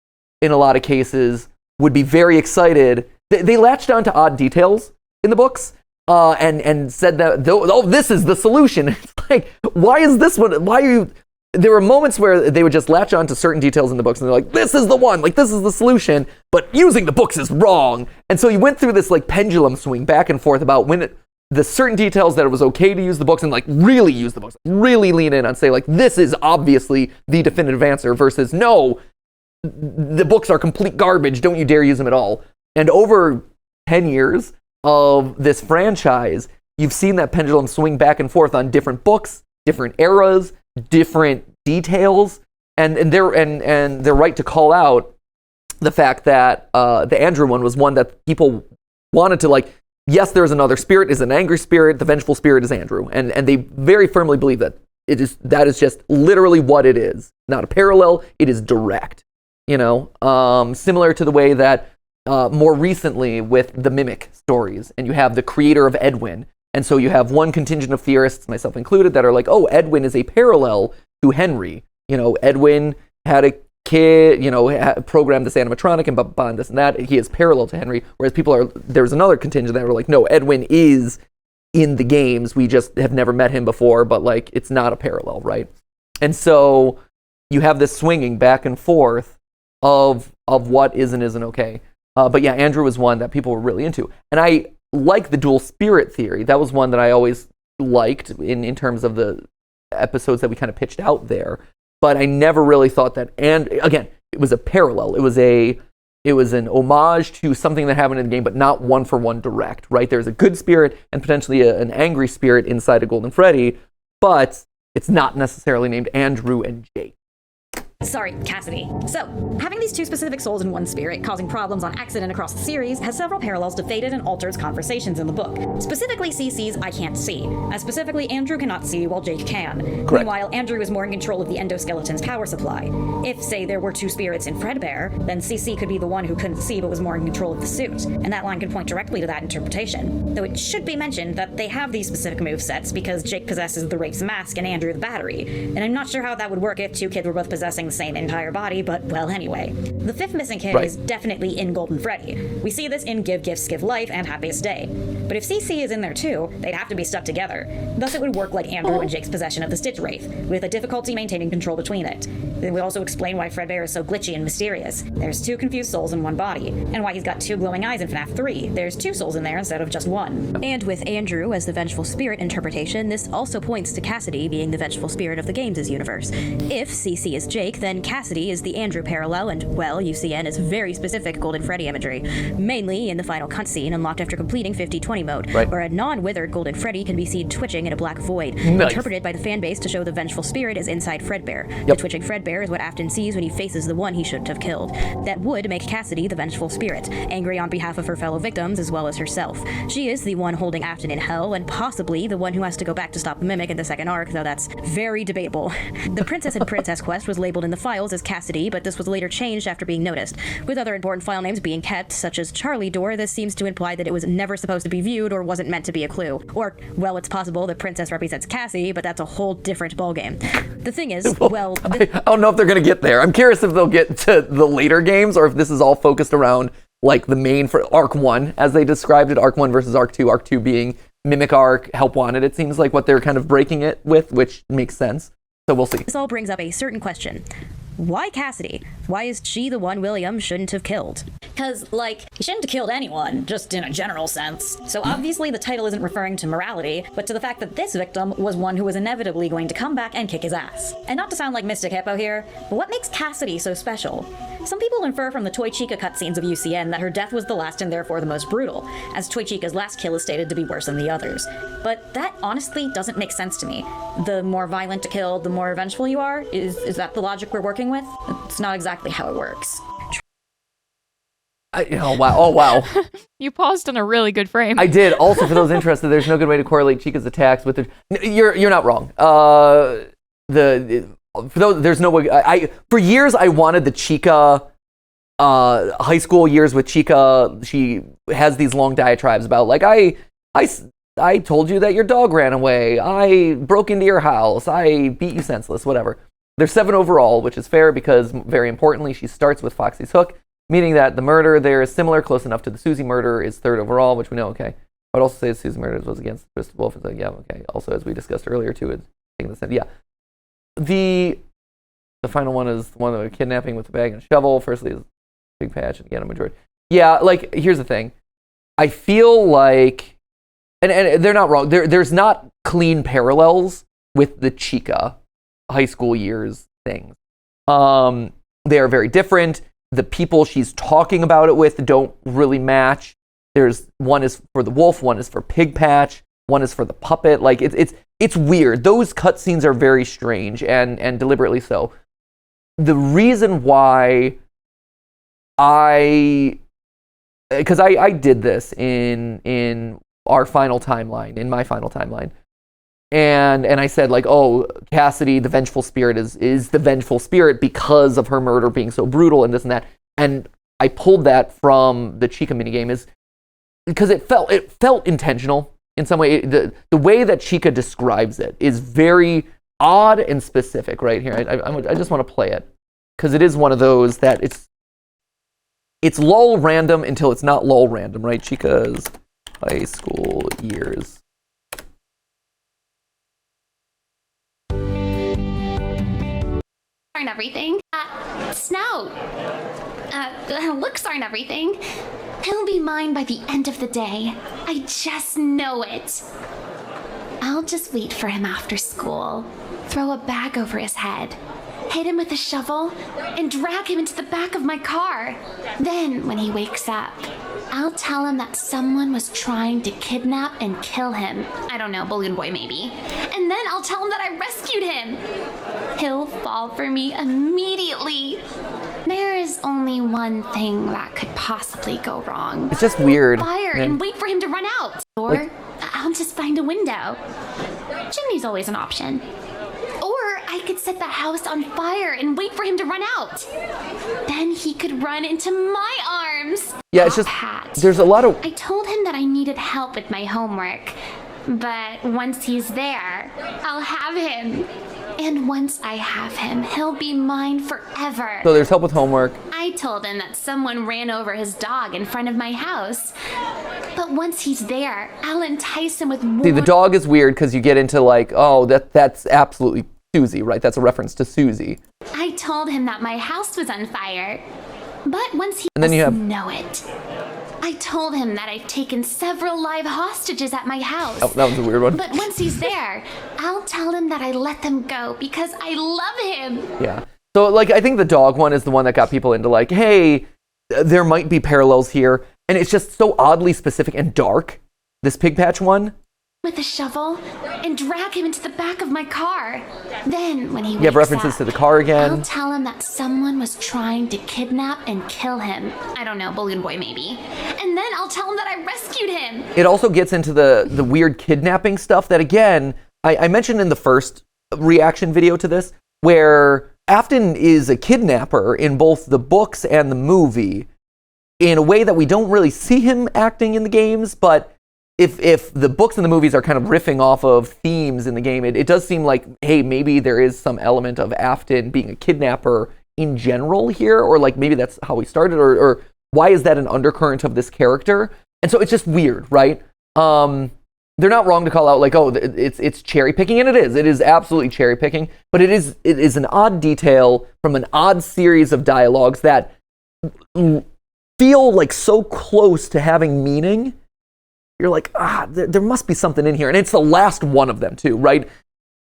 in a lot of cases would be very excited. They latched on to odd details in the books and said that, oh, this is the solution. It's like, why is this one? Why are you? There were moments where they would just latch on to certain details in the books and they're like, this is the one, like this is the solution, but using the books is wrong. And so you went through this like pendulum swing back and forth about the certain details that it was okay to use the books and like really use the books, really lean in and say like, this is obviously the definitive answer versus no, the books are complete garbage, don't you dare use them at all. And over 10 years of this franchise, you've seen that pendulum swing back and forth on different books, different eras, different details, and they're right to call out the fact that the Andrew one was one that people wanted to like. Yes, there's another spirit, is an angry spirit. The vengeful spirit is Andrew, and they very firmly believe that that is just literally what it is. Not a parallel; it is direct. Similar to the way that more recently with the Mimic stories, and you have the creator of Edwin. And so you have one contingent of theorists, myself included, that are like, oh, Edwin is a parallel to Henry. Edwin had a kid, programmed this animatronic and bond this and that. He is parallel to Henry. Whereas there's another contingent that were like, no, Edwin is in the games. We just have never met him before, but like, it's not a parallel, right? And so you have this swinging back and forth of what is and isn't okay. But yeah, Andrew was one that people were really into. And I like the dual spirit theory. That was one that I always liked in terms of the episodes that we kind of pitched out there. But I never really thought that, and again, it was a parallel. It was an homage to something that happened in the game, but not one for one direct, right? There's a good spirit and potentially an angry spirit inside of Golden Freddy, but it's not necessarily named Andrew and Jake. Sorry, Cassidy. So, having these two specific souls in one spirit causing problems on accident across the series has several parallels to Fated and Altered's conversations in the book. Specifically, CC's I can't see, as specifically Andrew cannot see while Jake can. Correct. Meanwhile, Andrew is more in control of the endoskeleton's power supply. If, say, there were two spirits in Fredbear, then CC could be the one who couldn't see but was more in control of the suit, and that line could point directly to that interpretation. Though it should be mentioned that they have these specific movesets because Jake possesses the Wraith's mask and Andrew the battery, and I'm not sure how that would work if two kids were both possessing the same entire body, but well, anyway. The fifth missing kid is definitely in Golden Freddy. We see this in Give Gifts, Give Life and Happiest Day. But if CC is in there too, they'd have to be stuck together. Thus it would work like Andrew and Jake's possession of the Stitch Wraith, with a difficulty maintaining control between it. Then we also explain why Fredbear is so glitchy and mysterious. There's two confused souls in one body, and why he's got two glowing eyes in FNAF 3. There's two souls in there instead of just one. And with Andrew as the vengeful spirit interpretation, this also points to Cassidy being the vengeful spirit of the games' universe. If CC is Jake, then Cassidy is the Andrew parallel, and, well, UCN is very specific Golden Freddy imagery, mainly in the final cutscene unlocked after completing 50-20 mode, where a non-withered Golden Freddy can be seen twitching in a black void, interpreted by the fanbase to show the vengeful spirit is inside Fredbear. The twitching Fredbear is what Afton sees when he faces the one he shouldn't have killed. That would make Cassidy the vengeful spirit, angry on behalf of her fellow victims as well as herself. She is the one holding Afton in hell, and possibly the one who has to go back to stop the Mimic in the second arc, though that's very debatable. The Princess and Princess quest was labeled in the files as Cassidy, but this was later changed after being noticed. With other important file names being kept, such as Charlie Door, this seems to imply that it was never supposed to be viewed or wasn't meant to be a clue. Or, well, it's possible the princess represents Cassie, but that's a whole different ballgame. The thing is, well... I don't know if they're going to get there. I'm curious if they'll get to the later games or if this is all focused around like the main for Arc 1, as they described it, Arc 1 versus Arc 2, Arc 2 being Mimic Arc, Help Wanted, it seems like what they're kind of breaking it with, which makes sense. So we'll see. This all brings up a certain question. Why Cassidy? Why is she the one William shouldn't have killed? Because, he shouldn't have killed anyone, just in a general sense. So obviously the title isn't referring to morality, but to the fact that this victim was one who was inevitably going to come back and kick his ass. And not to sound like Mystic Hippo here, but what makes Cassidy so special? Some people infer from the Toy Chica cutscenes of UCN that her death was the last and therefore the most brutal, as Toy Chica's last kill is stated to be worse than the others. But that honestly doesn't make sense to me. The more violent to kill, the more vengeful you are? Is that the logic we're working with? It's not exactly how it works. Oh wow. You paused on a really good frame. I did. Also, for those interested, there's no good way to correlate Chica's attacks with you're not wrong. There's no way. For years I wanted the Chica high school years with Chica. She has these long diatribes about I told you that your dog ran away. I broke into your house. I beat you senseless, whatever. There's 7 overall, which is fair because, very importantly, she starts with Foxy's hook, meaning that the murder there is similar, close enough to the Susie murder, is 3rd overall, which we know, okay. I would also say the Susie murder was against Twisted Wolf. It's like, yeah, okay. Also, as we discussed earlier, too, it's taking this in. Yeah. The final one is the one of kidnapping with the bag and a shovel. Firstly is Big Patch, and again, a majority. Yeah, like, here's the thing. I feel like, and they're not wrong, there's not clean parallels with the Chica high school years things. They are very different. The people she's talking about it with don't really match. One is for the wolf, one is for Pig Patch, one is for the puppet. Like it's weird. Those cutscenes are very strange and deliberately so. The reason why because I did this in our final timeline, in my final timeline. And I said, like, oh, Cassidy, the vengeful spirit, is the vengeful spirit because of her murder being so brutal and this and that. And I pulled that from the Chica minigame is because it felt intentional in some way. The way that Chica describes it is very odd and specific right here. I just want to play it because it is one of those that it's lull random until it's not lull random, right? Chica's high school years. Aren't everything. Snow. Looks aren't everything. He'll be mine by the end of the day. I just know it. I'll just wait for him after school. Throw a bag over his head. Hit him with a shovel and drag him into the back of my car. Then, when he wakes up, I'll tell him that someone was trying to kidnap and kill him. I don't know, Balloon Boy maybe. And then I'll tell him that I rescued him. He'll fall for me immediately. There is only one thing that could possibly go wrong. It's just weird. Fire and wait for him to run out. Or I'll just find a window. Chimney's always an option. Or I could set the house on fire and wait for him to run out. Then he could run into my arms. Yeah, it's just, Pat. there's a lot of... I told him that I needed help with my homework. But once he's there, I'll have him. And once I have him, he'll be mine forever. So there's help with homework. I told him that someone ran over his dog in front of my house. But once he's there, I'll entice him with more... See, the dog is weird because you get into like, oh, that's absolutely Susie, right? That's a reference to Susie. I told him that my house was on fire. But once he and then you have... know it. I told him that I've taken several live hostages at my house. Oh, that was a weird one. But once he's there, I'll tell him that I let them go because I love him. Yeah. So, like, I think the dog one is the one that got people into, like, hey, there might be parallels here. And it's just so oddly specific and dark, this Pig Patch one. With a shovel and drag him into the back of my car. Then, when he You have references to the car again. I'll tell him that someone was trying to kidnap and kill him. I don't know, Balloon Boy maybe. And then I'll tell him that I rescued him. It also gets into the weird kidnapping stuff that, again, I mentioned in the first reaction video to this, where Afton is a kidnapper in both the books and the movie in a way that we don't really see him acting in the games, but if the books and the movies are kind of riffing off of themes in the game, it does seem like, hey, maybe there is some element of Afton being a kidnapper in general here, or like maybe that's how he started, or why is that an undercurrent of this character? And so it's just weird, right? They're not wrong to call out like, oh, it's cherry picking, and it is absolutely cherry picking, but it is an odd detail from an odd series of dialogues that feel like so close to having meaning. You're like, there must be something in here. And it's the last one of them too, right?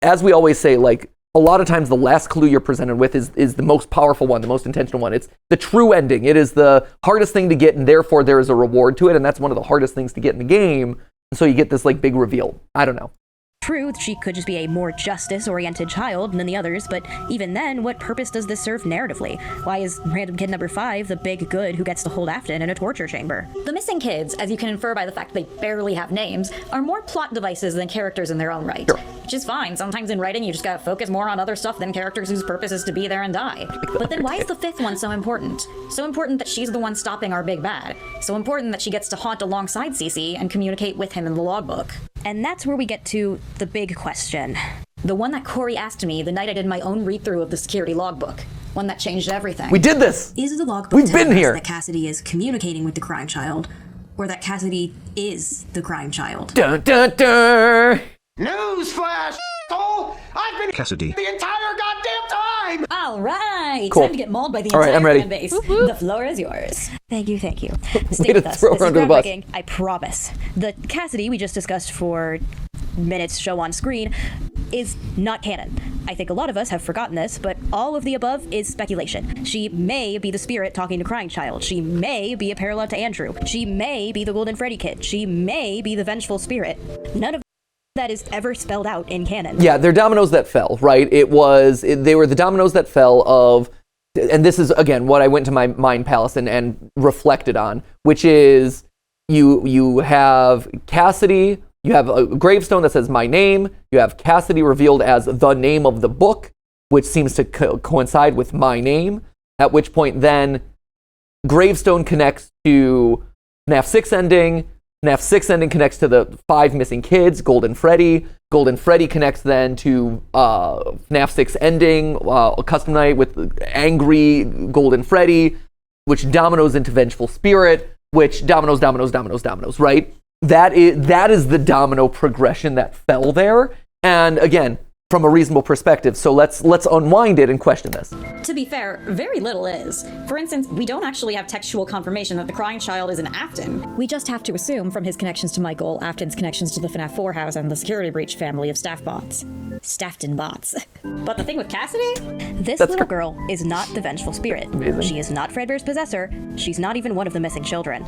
As we always say, like, a lot of times the last clue you're presented with is the most powerful one, the most intentional one. It's the true ending. It is the hardest thing to get, and therefore there is a reward to it. And that's one of the hardest things to get in the game. And so you get this like big reveal. I don't know. True, she could just be a more justice-oriented child than the others, but even then, what purpose does this serve narratively? Why is random kid number 5 the big good who gets to hold Afton in a torture chamber? The missing kids, as you can infer by the fact they barely have names, are more plot devices than characters in their own right. Sure. which is fine. Sometimes in writing, you just gotta focus more on other stuff than characters whose purpose is to be there and die. But then why is the fifth one so important? So important that she's the one stopping our big bad. So important that she gets to haunt alongside Cece and communicate with him in the logbook. And that's where we get to the big question. The one that Corey asked me the night I did my own read-through of the security logbook. One that changed everything. We did this! Is the logbook We've been telling us here! that Cassidy is communicating with the crime child, or that Cassidy is the crime child? Dun dun dun! Newsflash, asshole! I've been Cassidy. the entire goddamn time! All right, Cool. time to get mauled by the All right, entire I'm ready. fan base. The floor is yours. Thank you. Stay Way with to us. throw This her is under the bus. groundbreaking, I promise. The Cassidy we just discussed for minutes show on screen is not canon. I think a lot of us have forgotten this, but all of the above is speculation. She may be the spirit talking to Crying Child. She may be a parallel to Andrew. She may be the Golden Freddy kid. She may be the vengeful spirit. None of that is ever spelled out in canon. Yeah, they're dominoes that fell, right? They were the dominoes that fell of, and this is, again, what I went to my mind palace and reflected on, which is you have Cassidy, you have a gravestone that says my name, you have Cassidy revealed as the name of the book, which seems to coincide with my name, at which point then gravestone connects to FNAF 6 ending, FNAF 6 ending connects to the 5 missing kids, Golden Freddy. Golden Freddy connects then to FNAF 6 ending, a custom night with angry Golden Freddy, which dominoes into Vengeful Spirit, which dominoes, right? That is the domino progression that fell there. And again, from a reasonable perspective. So let's unwind it and question this. To be fair, very little is. For instance, we don't actually have textual confirmation that the crying child is an Afton. We just have to assume from his connections to Michael, Afton's connections to the FNAF 4 house and the Security Breach family of staff bots. Staffton bots. But the thing with Cassidy? This little girl is not the vengeful spirit. Amazing. She is not Fredbear's possessor. She's not even one of the missing children.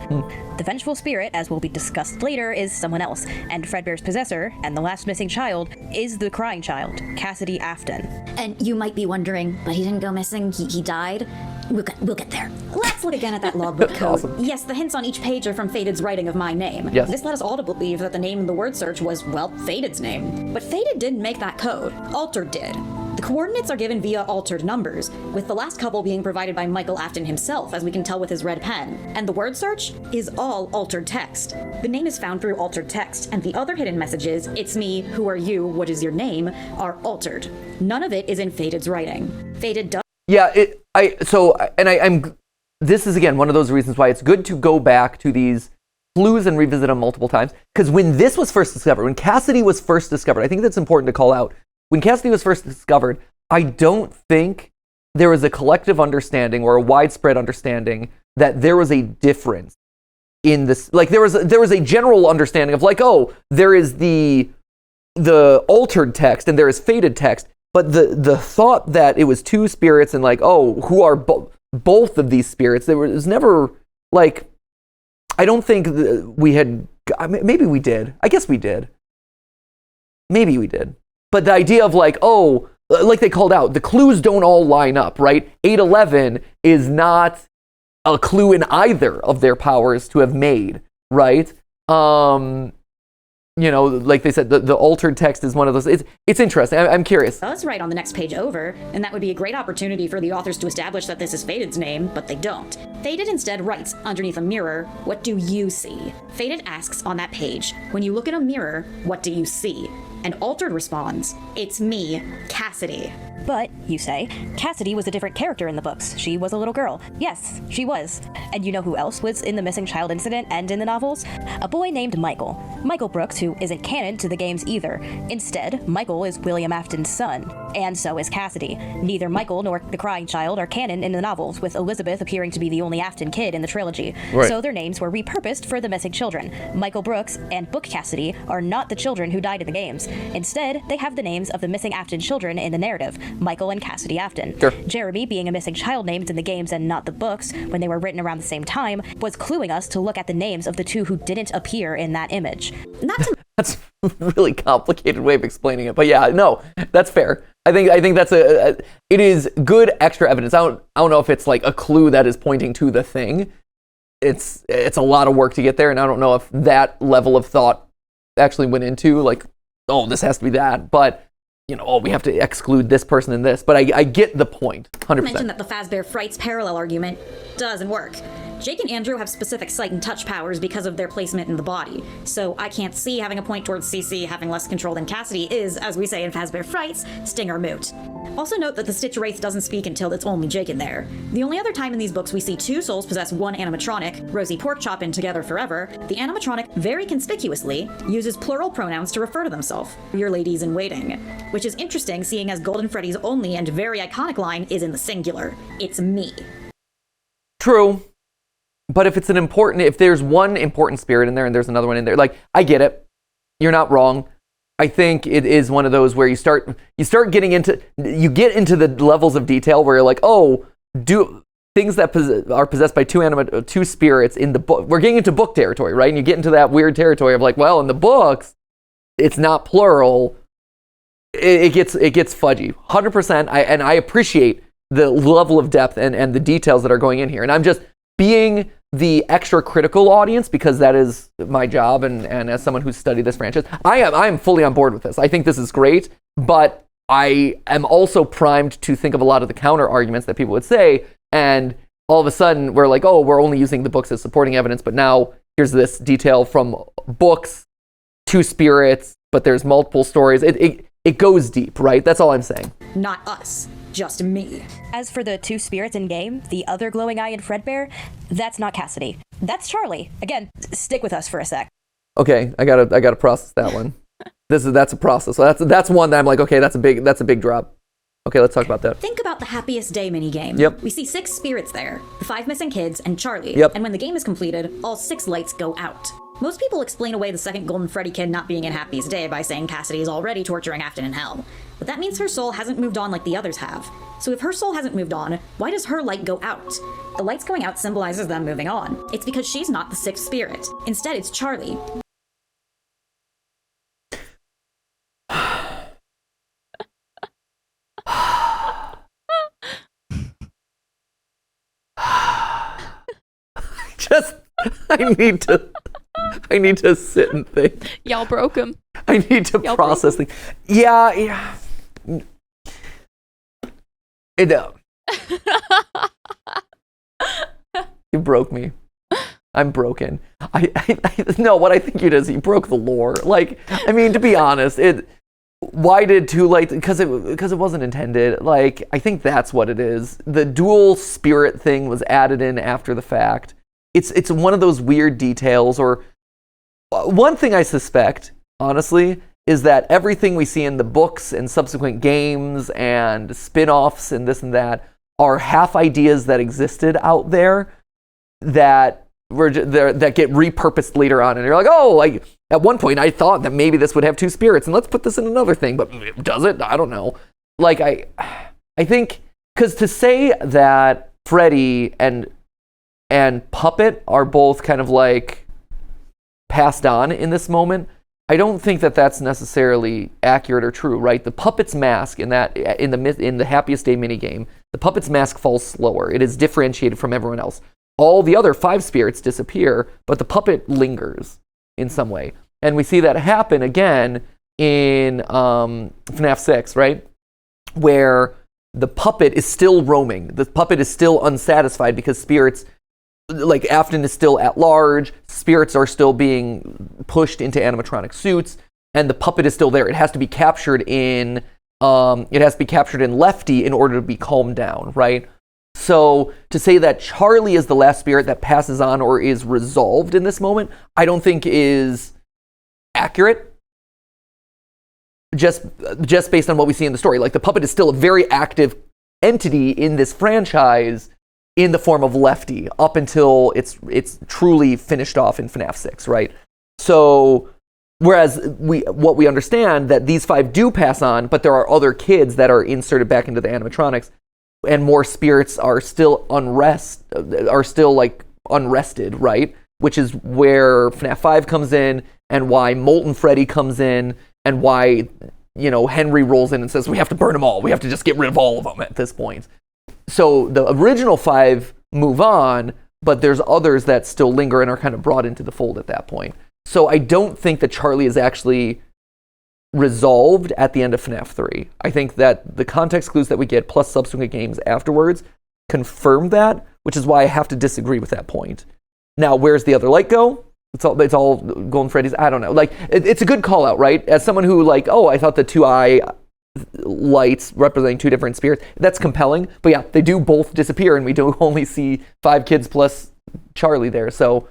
The vengeful spirit, as will be discussed later, is someone else. And Fredbear's possessor, and the last missing child, is the crying child, Cassidy Afton. And you might be wondering, but he didn't go missing, he died? We'll get there. Let's look again at that logbook code. Awesome. Yes, the hints on each page are from Faded's writing of my name. Yes. This led us all to believe that the name in the word search was, well, Faded's name. But Faded didn't make that code. Altered did. The coordinates are given via altered numbers, with the last couple being provided by Michael Afton himself, as we can tell with his red pen. And the word search is all altered text. The name is found through altered text, and the other hidden messages, it's me, who are you, what is your name, are altered. None of it is in Faded's writing. Faded does. Yeah, this is again one of those reasons why it's good to go back to these clues and revisit them multiple times. Because when this was first discovered, when Cassidy was first discovered, I think that's important to call out. When Cassidy was first discovered, I don't think there was a collective understanding or a widespread understanding that there was a difference in this. Like there was a general understanding of like, oh, there is the altered text and there is faded text. But the thought that it was two spirits and like, oh, who are both of these spirits, there was never like, I don't think we had, maybe we did. I guess we did. Maybe we did. But the idea of like, oh, like they called out, the clues don't all line up, right? 811 is not a clue in either of their powers to have made, right? You know, like they said, the altered text is one of those. It's interesting. I'm curious. Does write on the next page over, and that would be a great opportunity for the authors to establish that this is Faded's name, but they don't. Faded instead writes, underneath a mirror, what do you see? Faded asks on that page, when you look in a mirror, what do you see? And Altered responds, it's me, Cassidy. But, you say, Cassidy was a different character in the books. She was a little girl. Yes, she was. And you know who else was in the missing child incident and in the novels? A boy named Michael. Michael Brooks, who isn't canon to the games either. Instead, Michael is William Afton's son. And so is Cassidy. Neither Michael nor the crying child are canon in the novels, with Elizabeth appearing to be the only Afton kid in the trilogy. Right. So their names were repurposed for the missing children. Michael Brooks and Book Cassidy are not the children who died in the games. Instead, they have the names of the missing Afton children in the narrative, Michael and Cassidy Afton. Sure. Jeremy, being a missing child named in the games and not the books, when they were written around the same time, was cluing us to look at the names of the two who didn't appear in that image. That's a really complicated way of explaining it, but yeah, no, that's fair. I think that's it is good extra evidence. I don't know if it's like a clue that is pointing to the thing. It's a lot of work to get there, and I don't know if that level of thought actually went into like oh, this has to be that. But, we have to exclude this person and this. But I get the point, 100%. Mention that the Fazbear Frights parallel argument doesn't work. Jake and Andrew have specific sight and touch powers because of their placement in the body, so I can't see having a point towards CC having less control than Cassidy is, as we say in Fazbear Frights, sting or moot. Also note that the Stitch Wraith doesn't speak until it's only Jake in there. The only other time in these books we see two souls possess one animatronic, Rosie Porkchop in Together Forever, the animatronic very conspicuously uses plural pronouns to refer to themselves, your ladies in waiting, which is interesting seeing as Golden Freddy's only and very iconic line is in the singular. It's me. True. But if there's one important spirit in there and there's another one in there, like, I get it. You're not wrong. I think it is one of those where you get into the levels of detail where you're like, oh, do things that are possessed by two spirits in the book. We're getting into book territory, right? And you get into that weird territory of like, well, in the books, it's not plural. It gets fudgy. 100%. I appreciate the level of depth and the details that are going in here. And I'm just being the extra critical audience because that is my job, and as someone who's studied this franchise, I am fully on board with this. I think this is great, but I am also primed to think of a lot of the counter arguments that people would say, and all of a sudden we're like, oh, we're only using the books as supporting evidence, but now here's this detail from books, two spirits, but there's multiple stories. It goes deep, right? That's all I'm saying. Not us. Just me. As for the two spirits in game, the other glowing eye and Fredbear, that's not Cassidy. That's Charlie. Again, stick with us for a sec. Okay, I gotta process that one. That's a process. So that's one that I'm like, okay, that's a big drop. Okay, let's talk about that. Think about the Happiest Day minigame. Yep. We see 6 spirits there, the 5 missing kids, and Charlie. Yep. And when the game is completed, all 6 lights go out. Most people explain away the second Golden Freddy kid not being in Happiest Day by saying Cassidy is already torturing Afton in hell. But that means her soul hasn't moved on like the others have. So if her soul hasn't moved on, why does her light go out? The lights going out symbolizes them moving on. It's because she's not the 6th spirit. Instead, it's Charlie. I need to sit and think. Y'all broke him. I need to process things. Yeah. You broke me. I'm broken. No, what I think you did is you broke the lore. Like, I mean, to be honest, why did too late? Because it wasn't intended. Like, I think that's what it is. The dual spirit thing was added in after the fact. It's one of those weird details. Or one thing I suspect, honestly, is that everything we see in the books and subsequent games and spin-offs and this and that are half ideas that existed out there that get repurposed later on. And you're like, oh, like at one point I thought that maybe this would have 2 spirits and let's put this in another thing, but does it? I don't know. Like I think, because to say that Freddy and Puppet are both kind of like passed on in this moment, I don't think that that's necessarily accurate or true, right? The Puppet's mask in the Happiest Day minigame, the Puppet's mask falls slower. It is differentiated from everyone else. All the other 5 spirits disappear, but the Puppet lingers in some way. And we see that happen again in FNAF 6, right? Where the Puppet is still roaming. The Puppet is still unsatisfied because spirits, like Afton is still at large, spirits are still being pushed into animatronic suits, and the Puppet is still there. It has to be captured in Lefty in order to be calmed down, right? So to say that Charlie is the last spirit that passes on or is resolved in this moment, I don't think is accurate. Just based on what we see in the story. Like, the Puppet is still a very active entity in this franchise in the form of Lefty up until it's truly finished off in FNAF 6, right? So whereas what we understand that these 5 do pass on, but there are other kids that are inserted back into the animatronics, and more spirits are still unrested, right? Which is where FNAF 5 comes in, and why Molten Freddy comes in, and why, Henry rolls in and says, we have to burn them all. We have to just get rid of all of them at this point. So the original 5 move on, but there's others that still linger and are kind of brought into the fold at that point. So I don't think that Charlie is actually resolved at the end of FNAF 3. I think that the context clues that we get, plus subsequent games afterwards, confirm that, which is why I have to disagree with that point. Now, where's the other light go? It's all Golden Freddy's. I don't know. Like, it's a good call out, right? As someone who like, oh, I thought the 2-eye lights representing 2 different spirits, that's compelling. But yeah, they do both disappear, and we do only see 5 kids plus Charlie there. So,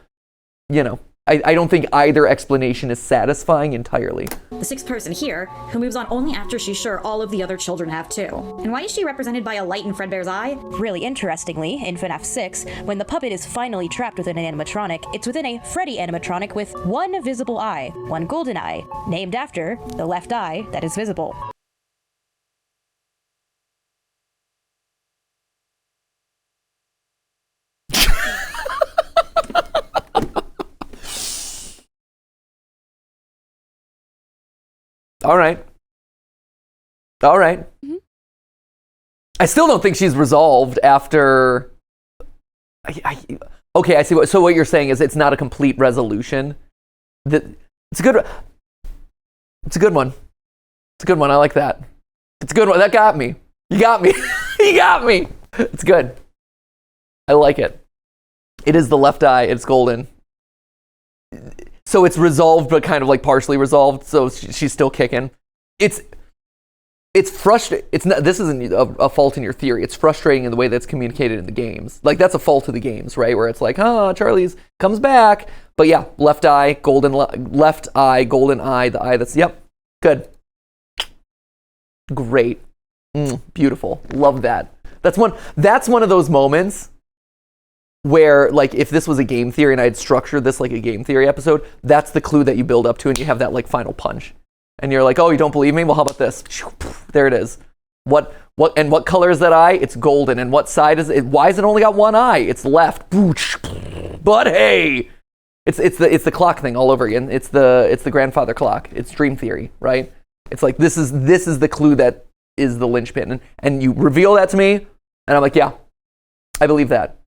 you know, I don't think either explanation is satisfying entirely. The 6th person here, who moves on only after she's sure all of the other children have too. And why is she represented by a light in Fredbear's eye? Really interestingly, in FNAF 6, when the puppet is finally trapped within an animatronic, it's within a Freddy animatronic with one visible eye, one golden eye, named after the left eye that is visible. All right. Mm-hmm. I still don't think she's resolved after. Okay, I see. So what you're saying is it's not a complete resolution. It's a good one. It's a good one. I like that. It's a good one. That got me. You got me. You got me. It's good. I like it. It is the left eye. It's golden. So it's resolved, but kind of like partially resolved. So she's still kicking. It's frustrating. It's not. This isn't a fault in your theory. It's frustrating in the way that's communicated in the games. Like that's a fault of the games, right? Where it's like, Charlie's comes back, but yeah, left eye, golden, left eye, golden eye. The eye that's good, great, beautiful. Love that. That's one of those moments where, like, if this was a game theory and I had structured this like a game theory episode, that's the clue that you build up to, and you have that like final punch. And you're like, oh, you don't believe me? Well, how about this? There it is. What color is that eye? It's golden. And what side is it? Why has it only got one eye? It's left. But hey, it's the clock thing all over again. It's the grandfather clock. It's dream theory, right? It's like this is the clue that is the linchpin. And you reveal that to me, and I'm like, yeah, I believe that.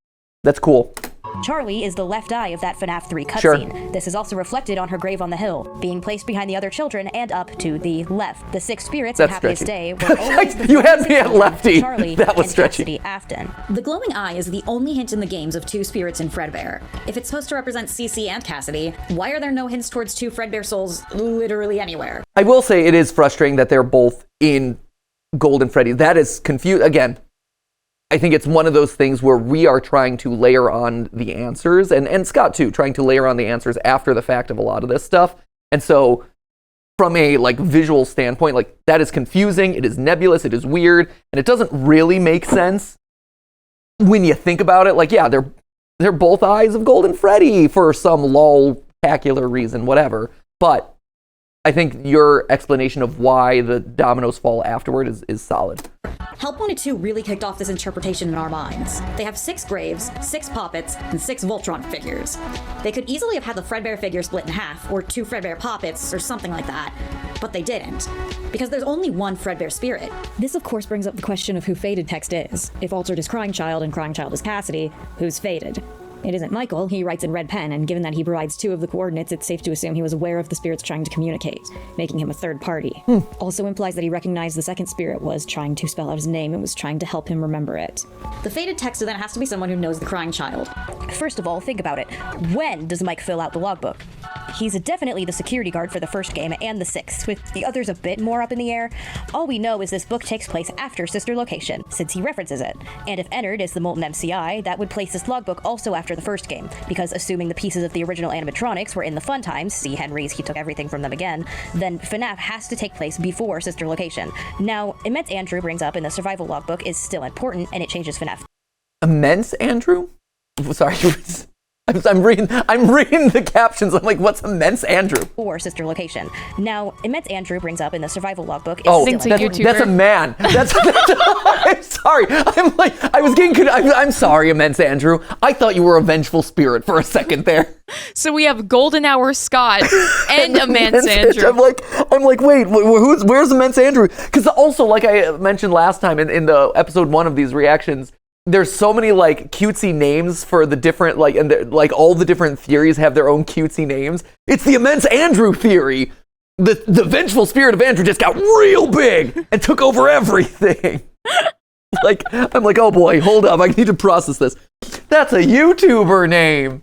That's cool. Charlie is the left eye of that FNAF 3 cutscene. Sure. This is also reflected on her grave on the hill, being placed behind the other children and up to the left. The 6 spirits of Happiest Day were always the You had me at lefty. Charlie that was and stretchy. Cassidy Afton. The glowing eye is the only hint in the games of 2 spirits in Fredbear. If it's supposed to represent Cece and Cassidy, why are there no hints towards 2 Fredbear souls literally anywhere? I will say it is frustrating that they're both in Golden Freddy. That is confused. Again, I think it's one of those things where we are trying to layer on the answers, and Scott too, trying to layer on the answers after the fact of a lot of this stuff. And so from a like visual standpoint, like that is confusing, it is nebulous, it is weird, and it doesn't really make sense when you think about it. Like, yeah, they're both eyes of Golden Freddy for some lol-tacular reason, whatever. But I think your explanation of why the dominoes fall afterward is solid. Help Wanted 2 really kicked off this interpretation in our minds. They have 6 graves, 6 puppets, and 6 Voltron figures. They could easily have had the Fredbear figure split in half, or 2 Fredbear puppets, or something like that. But they didn't, because there's only one Fredbear spirit. This of course brings up the question of who Fated Text is. If Altered is Crying Child and Crying Child is Cassidy, who's Fated? It isn't Michael, he writes in red pen, and given that he provides 2 of the coordinates, it's safe to assume he was aware of the spirits trying to communicate, making him a third party. Also implies that he recognized the second spirit was trying to spell out his name and was trying to help him remember it. The Fated Texter then has to be someone who knows the Crying Child. First of all, think about it. When does Mike fill out the logbook? He's definitely the security guard for the first game and the 6th, with the others a bit more up in the air. All we know is this book takes place after Sister Location, since he references it. And if Ennard is the Molten MCI, that would place this logbook also after the first game, because assuming the pieces of the original animatronics were in the fun times, see Henry's, he took everything from them again, then FNAF has to take place before Sister Location. Now, Immense Andrew brings up in the survival logbook is still important, and it changes FNAF. Immense Andrew? Sorry. I'm reading the captions. I'm like, what's Immense Andrew? Or Sister Location. Now, Immense Andrew brings up in the survival logbook is that's a man. That's I'm sorry. I'm sorry, Immense Andrew. I thought you were a vengeful spirit for a second there. So we have Golden Hour Scott and Immense Andrew. I'm like, wait, where's Immense Andrew? Because also, like I mentioned last time in the episode 1 of these reactions, there's so many like cutesy names for the different like all the different theories have their own cutesy names. It's the Immense Andrew theory. the vengeful spirit of Andrew just got real big and took over everything. Like, I'm like, oh boy, hold up, I need to process this. That's a YouTuber name.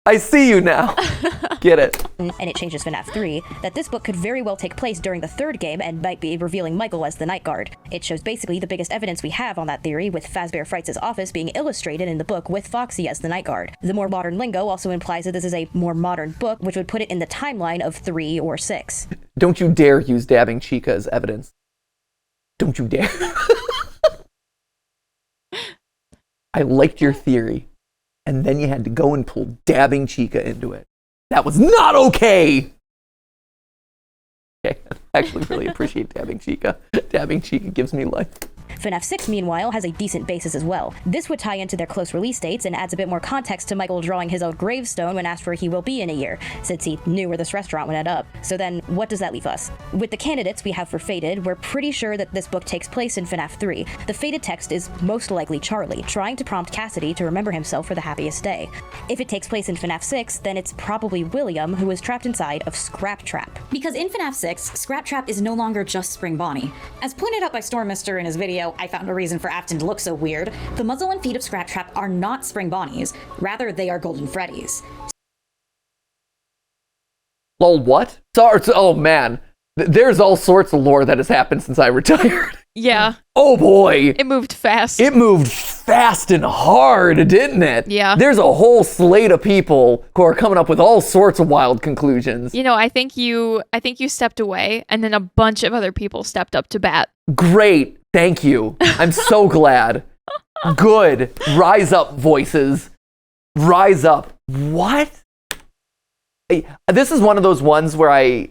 I see you now. Get it. And it changes FNAF 3, that this book could very well take place during the third game and might be revealing Michael as the Night Guard. It shows basically the biggest evidence we have on that theory, with Fazbear Frights' office being illustrated in the book with Foxy as the Night Guard. The more modern lingo also implies that this is a more modern book, which would put it in the timeline of 3 or 6. Don't you dare use dabbing Chica as evidence. Don't you dare. I liked your theory, and then you had to go and pull dabbing Chica into it. That was not okay! Okay, I actually really appreciate dabbing Chica. Dabbing Chica gives me life. FNAF 6, meanwhile, has a decent basis as well. This would tie into their close release dates and adds a bit more context to Michael drawing his own gravestone when asked where he will be in a year, since he knew where this restaurant would end up. So then, what does that leave us? With the candidates we have for Fated, we're pretty sure that this book takes place in FNAF 3. The Fated text is most likely Charlie, trying to prompt Cassidy to remember himself for the happiest day. If it takes place in FNAF 6, then it's probably William, who is trapped inside of Scrap Trap. Because in FNAF 6, Scrap Trap is no longer just Spring Bonnie. As pointed out by Stormmister in his video, I found a reason for Afton to look so weird. The muzzle and feet of Scrap Trap are not Spring Bonnies, rather they are Golden Freddys. Lol, what? Sorry, oh man. There's all sorts of lore that has happened since I retired. Yeah. Oh boy. It moved fast. It moved fast and hard, didn't it? Yeah. There's a whole slate of people who are coming up with all sorts of wild conclusions. You know, I think you stepped away, and then a bunch of other people stepped up to bat. Great. Thank you. I'm so glad. Good. Rise up, voices. Rise up. What? This is one of those ones where I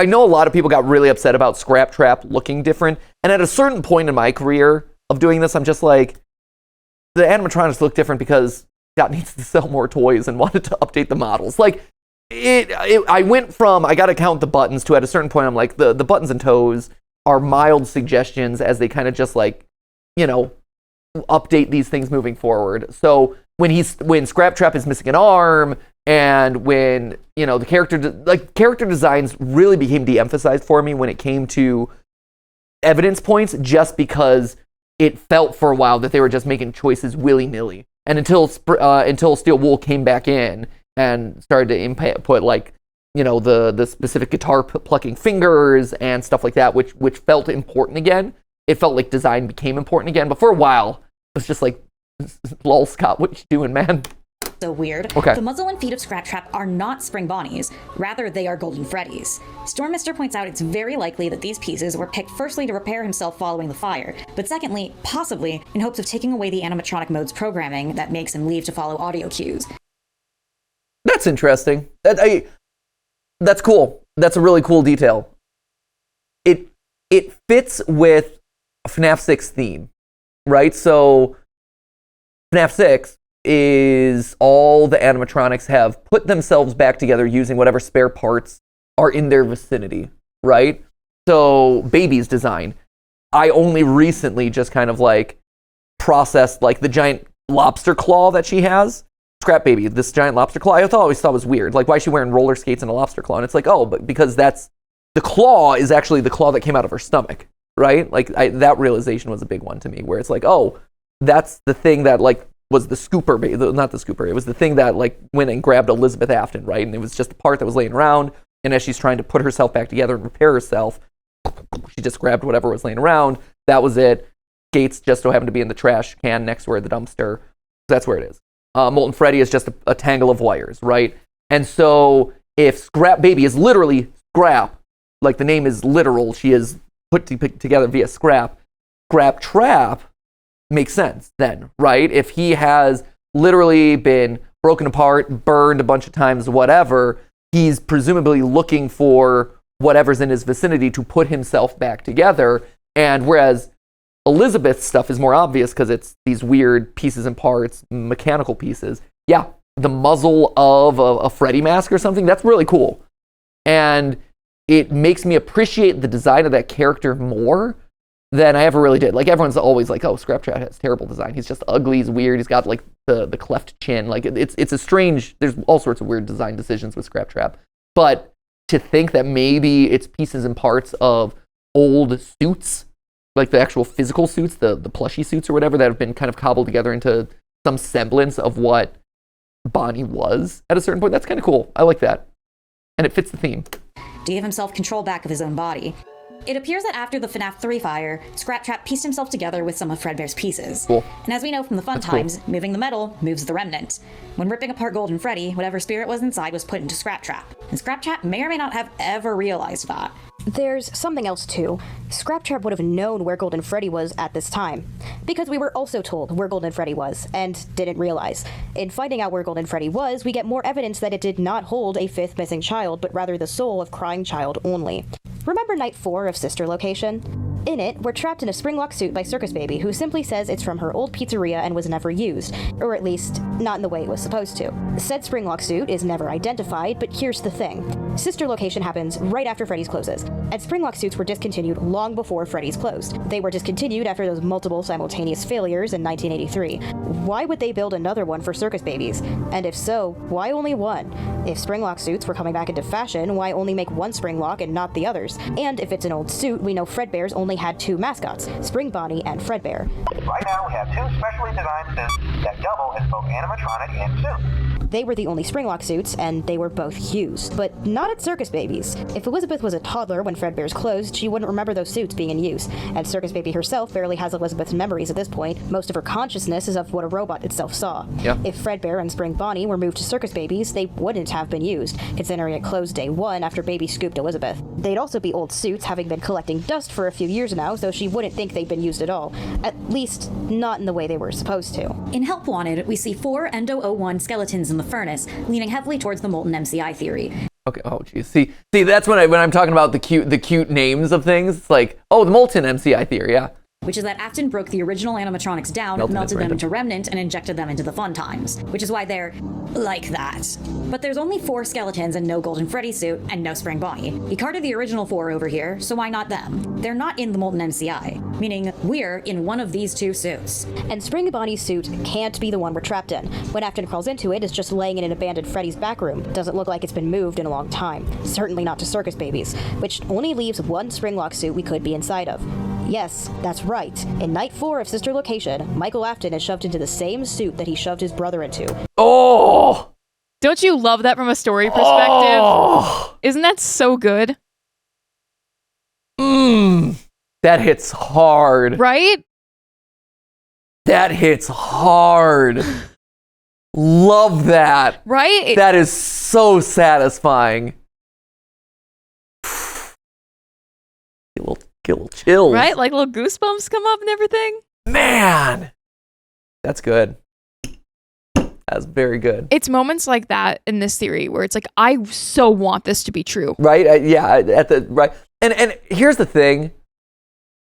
know a lot of people got really upset about Scrap Trap looking different. And at a certain point in my career of doing this, I'm just like, the animatronics look different because Scott needs to sell more toys and wanted to update the models. Like, I went from, I got to count the buttons, to at a certain point, I'm like, the buttons and toes are mild suggestions as they kind of just like, you know, update these things moving forward. So when Scrap Trap is missing an arm, and when, you know, the character designs really became de-emphasized for me when it came to evidence points, just because it felt for a while that they were just making choices willy-nilly. And until Steel Wool came back in and started to input, like, you know, the specific guitar plucking fingers and stuff like that, which felt important again. It felt like design became important again. But for a while, it was just like, lol, Scott, what you doing, man? So weird. Okay. The muzzle and feet of Scrap Trap are not Spring Bonnies, rather they are Golden Freddys. Stormmister points out it's very likely that these pieces were picked firstly to repair himself following the fire, but secondly, possibly, in hopes of taking away the animatronic mode's programming that makes him leave to follow audio cues. That's interesting. That's cool. That's a really cool detail. It fits with a FNAF 6 theme, right? So FNAF 6 is all the animatronics have put themselves back together using whatever spare parts are in their vicinity, right? So Baby's design, I only recently just kind of like processed like the giant lobster claw that she has. Scrap Baby, this giant lobster claw, I always thought was weird. Like, why is she wearing roller skates and a lobster claw? And it's like, oh, but because the claw is actually the claw that came out of her stomach, right? Like, that realization was a big one to me, where it's like, oh, that's the thing that like was the scooper, not the scooper, it was the thing that like went and grabbed Elizabeth Afton, right? And it was just a part that was laying around, and as she's trying to put herself back together and repair herself, she just grabbed whatever was laying around. That was it. Gates just so happened to be in the trash can next to where the dumpster. That's where it is. Molten Freddy is just a tangle of wires, right? And so if Scrap Baby is literally scrap, like the name is literal, she is put together via scrap, Scrap Trap makes sense then, right? If he has literally been broken apart, burned a bunch of times, whatever, he's presumably looking for whatever's in his vicinity to put himself back together. And whereas Elizabeth's stuff is more obvious because it's these weird pieces and parts, mechanical pieces. Yeah, the muzzle of a Freddy mask or something, that's really cool. And it makes me appreciate the design of that character more than I ever really did. Like, everyone's always like, oh, Scrap Trap has terrible design. He's just ugly, he's weird, he's got like the cleft chin. Like, it's a strange, there's all sorts of weird design decisions with Scrap Trap. But to think that maybe it's pieces and parts of old suits, like the actual physical suits, the plushy suits or whatever, that have been kind of cobbled together into some semblance of what Bonnie was at a certain point. That's kind of cool. I like that. And it fits the theme. To give himself control back of his own body. It appears that after the FNAF 3 fire, Scraptrap pieced himself together with some of Fredbear's pieces. Cool. And as we know from the fun times, moving the metal moves the remnant. When ripping apart Golden Freddy, whatever spirit was inside was put into Scraptrap. And Scraptrap may or may not have ever realized that. There's something else too. Scraptrap would have known where Golden Freddy was at this time, because we were also told where Golden Freddy was, and didn't realize. In finding out where Golden Freddy was, we get more evidence that it did not hold a fifth missing child, but rather the soul of Crying Child only. Remember Night 4 of Sister Location? In it, we're trapped in a springlock suit by Circus Baby, who simply says it's from her old pizzeria and was never used, or at least, not in the way it was supposed to. Said springlock suit is never identified, but here's the thing. Sister Location happens right after Freddy's closes, and springlock suits were discontinued long before Freddy's closed. They were discontinued after those multiple simultaneous failures in 1983. Why would they build another one for Circus Babies? And if so, why only one? If springlock suits were coming back into fashion, why only make one springlock and not the others? And if it's an old suit, we know Fredbear's only had two mascots, Spring Bonnie and Fredbear. Right now we have two specially designed suits that double as both animatronic and suit. They were the only springlock suits, and they were both used, but not at Circus Babies. If Elizabeth was a toddler when Fredbear's closed, she wouldn't remember those suits being in use, and Circus Baby herself barely has Elizabeth's memories at this point. Most of her consciousness is of what a robot itself saw. Yeah. If Fredbear and Spring Bonnie were moved to Circus Babies, they wouldn't have been used, considering it closed day one after Baby scooped Elizabeth. They'd also be old suits, having been collecting dust for a few years now, so she wouldn't think they'd been used at all. At least, not in the way they were supposed to. In Help Wanted, we see 4 Endo-01 skeletons in the furnace, leaning heavily towards the molten MCI theory. Okay. Oh, geez. See, that's when I'm talking about the cute names of things. It's like, oh, the molten MCI theory, yeah. Which is that Afton broke the original animatronics down, melted them into Remnant, and injected them into the Fun Times. Which is why they're like that. But there's only 4 skeletons and no Golden Freddy suit, and no Spring Bonnie. He carted the original 4 over here, so why not them? They're not in the molten MCI, meaning we're in one of these 2 suits. And Spring Bonnie's suit can't be the one we're trapped in. When Afton crawls into it, it's just laying in an abandoned Freddy's back room. Doesn't look like it's been moved in a long time. Certainly not to Circus Babies, which only leaves one Springlock suit we could be inside of. Yes, that's right. In Night 4 of Sister Location, Michael Afton is shoved into the same suit that he shoved his brother into. Oh! Don't you love that from a story perspective? Oh! Isn't that so good? That hits hard. Right? That hits hard. Love that. Right? That is so satisfying. Get a little chills. Right? Like little goosebumps come up and everything. Man. That's good. That's very good. It's moments like that in this theory where it's like, I so want this to be true. Right? Right. And here's the thing.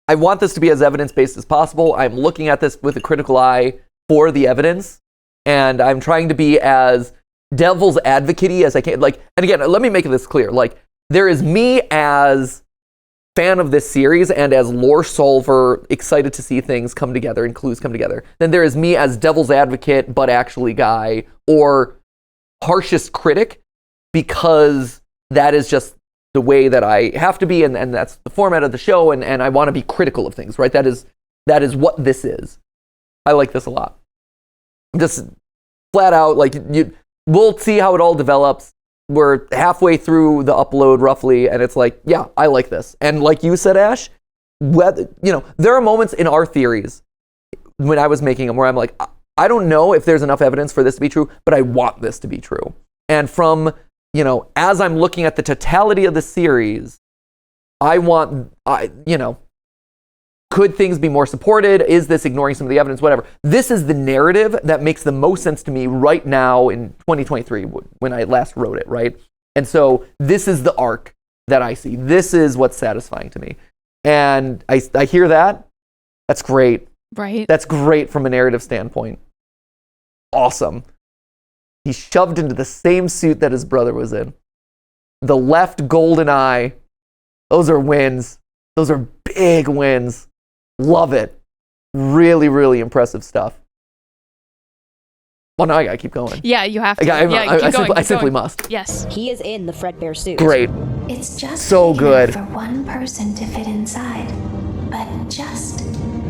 I want this to be as evidence-based as possible. I'm looking at this with a critical eye for the evidence, and I'm trying to be as devil's advocate-y as I can. Like, and again, let me make this clear. Like, there is me as fan of this series and as lore solver, excited to see things come together and clues come together. Then there is me as devil's advocate, but actually guy, or harshest critic, because that is just the way that I have to be, and that's the format of the show, and I want to be critical of things, right? That is what this is. I like this a lot. Just flat out, like, we'll see how it all develops. We're halfway through the upload roughly, and it's like, yeah, I like this. And like you said, Ash, there are moments in our theories when I was making them where I'm like, I don't know if there's enough evidence for this to be true, but I want this to be true. And from, as I'm looking at the totality of the series, could things be more supported? Is this ignoring some of the evidence? Whatever. This is the narrative that makes the most sense to me right now in 2023 when I last wrote it, right? And so this is the arc that I see. This is what's satisfying to me. And I hear that. That's great. Right. That's great from a narrative standpoint. Awesome. He's shoved into the same suit that his brother was in. The left golden eye. Those are wins. Those are big wins. Love it. Really, really impressive stuff. Well, now I gotta keep going. Yeah, you have to. I simply must. Yes. He is in the Fredbear suit. Great. It's just So big good. enough for one person to fit inside, but just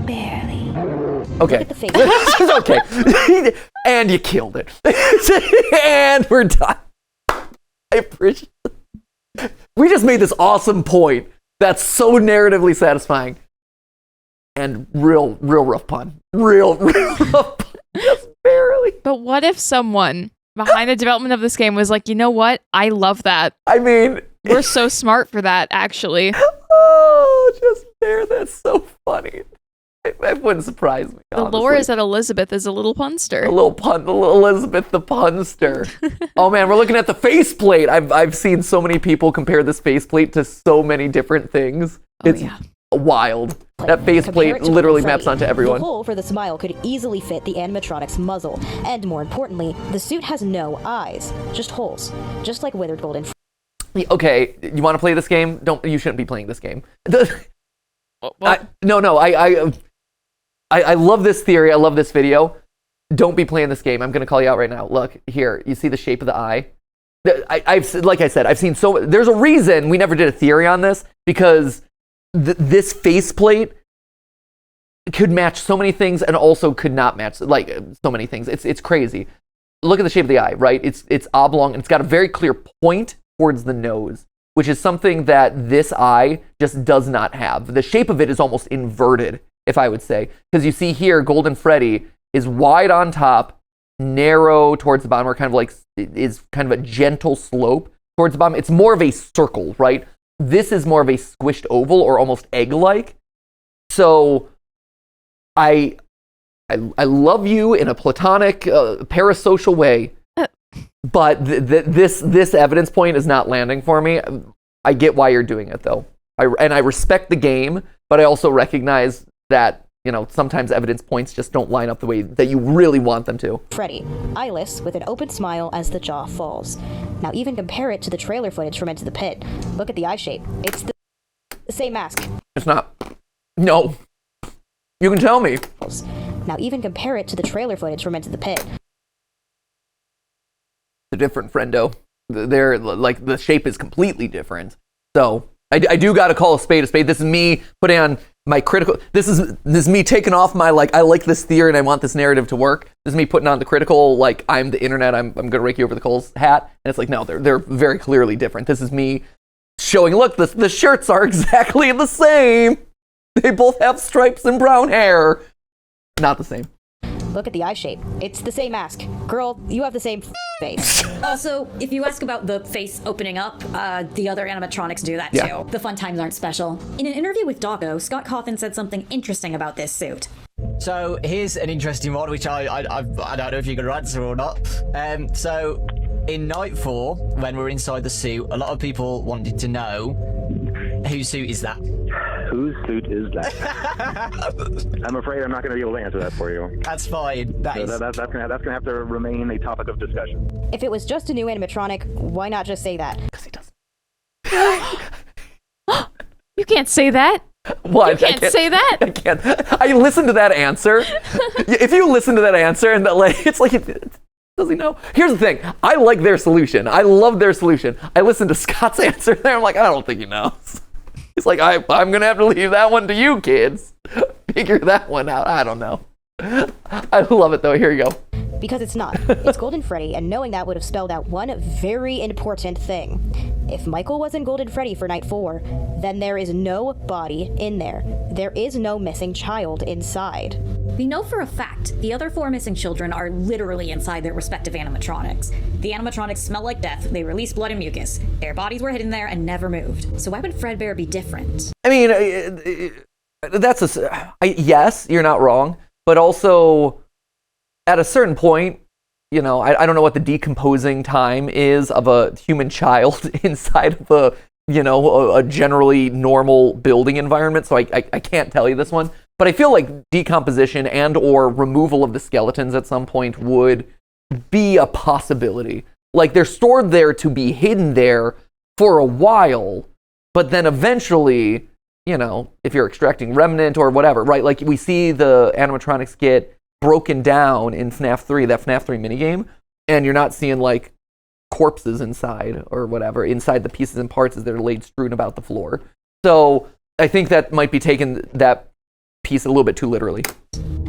barely. Okay. Look at the face. Okay. And you killed it. And we're done. I appreciate it. We just made this awesome point that's so narratively satisfying. And real rough pun. Real rough pun. Just barely. But what if someone behind the development of this game was like, you know what? I love that. I mean, We're so smart for that, actually. oh, just there. That's so funny. That wouldn't surprise me. The lore is that Elizabeth is a little punster. A little Elizabeth the punster. Oh man, we're looking at the faceplate. I've seen so many people compare this faceplate to so many different things. It's wild. That faceplate literally maps onto everyone. The hole for the smile could easily fit the animatronic's muzzle, and more importantly, the suit has no eyes, just holes, just like withered golden. Okay, you want to play this game? You shouldn't be playing this game. What? I love this theory. I love this video. Don't be playing this game. I'm going to call you out right now. Look, here. You see the shape of the eye? Like I said, I've seen so... There's a reason we never did a theory on this, because this faceplate could match so many things and also could not match so many things. It's crazy. Look at the shape of the eye, right? It's oblong, and it's got a very clear point towards the nose, which is something that this eye just does not have. The shape of it is almost inverted, if I would say. Because you see here, Golden Freddy is wide on top, narrow towards the bottom, or kind of is kind of a gentle slope towards the bottom. It's more of a circle, right? This is more of a squished oval, or almost egg-like. So I love you in a platonic, parasocial way, but this evidence point is not landing for me. I get why you're doing it, though. I respect the game, but I also recognize that, sometimes evidence points just don't line up the way that you really want them to. Freddy, eyeless, with an open smile as the jaw falls. Now even compare it to the trailer footage from Into the Pit. Look at the eye shape. It's the same mask. It's not. No. You can tell me. Now even compare it to the trailer footage from Into the Pit. They're different, friendo. They're the shape is completely different. So I do got to call a spade a spade. This is me putting on my critical. This is me taking off my I like this theory and I want this narrative to work. This is me putting on the critical I'm the internet. I'm gonna rake you over the coals hat. And it's no, they're very clearly different. This is me showing. Look, the shirts are exactly the same. They both have stripes and brown hair. Not the same. Look at the eye shape. It's the same mask. Girl, you have the same face. Also, if you ask about the face opening up, the other animatronics do that too. The fun times aren't special. In an interview with Doggo, Scott Cawthon said something interesting about this suit. So here's an interesting one, which I don't know if you can answer or not. So in Night 4, when we're inside the suit, a lot of people wanted to know whose suit is that. Whose suit is that? I'm afraid I'm not going to be able to answer that for you. That's fine. That's going to have to remain a topic of discussion. If it was just a new animatronic, why not just say that? Because he doesn't. You can't say that. What? You can't say that. I can't. I listened to that answer. If you listen to that answer and does he know? Here's the thing. I like their solution. I love their solution. I listened to Scott's answer there. I'm I don't think he knows. He's I'm going to have to leave that one to you, kids. Figure that one out. I don't know. I love it, though. Here you go. Because it's not. It's Golden Freddy, and knowing that would have spelled out one very important thing. If Michael wasn't Golden Freddy for Night 4, then there is no body in there. There is no missing child inside. We know for a fact the other 4 missing children are literally inside their respective animatronics. The animatronics smell like death, they release blood and mucus. Their bodies were hidden there and never moved. So why would Fredbear be different? I mean, yes, you're not wrong. But also, at a certain point, I don't know what the decomposing time is of a human child inside of a generally normal building environment. So I can't tell you this one. But I feel like decomposition and or removal of the skeletons at some point would be a possibility. They're stored there to be hidden there for a while, but then eventually, if you're extracting remnant or whatever, right? We see the animatronics get broken down in FNAF 3, that FNAF 3 minigame, and you're not seeing corpses inside or whatever, inside the pieces and parts as they're laid strewn about the floor. So I think that might be taking that piece a little bit too literally.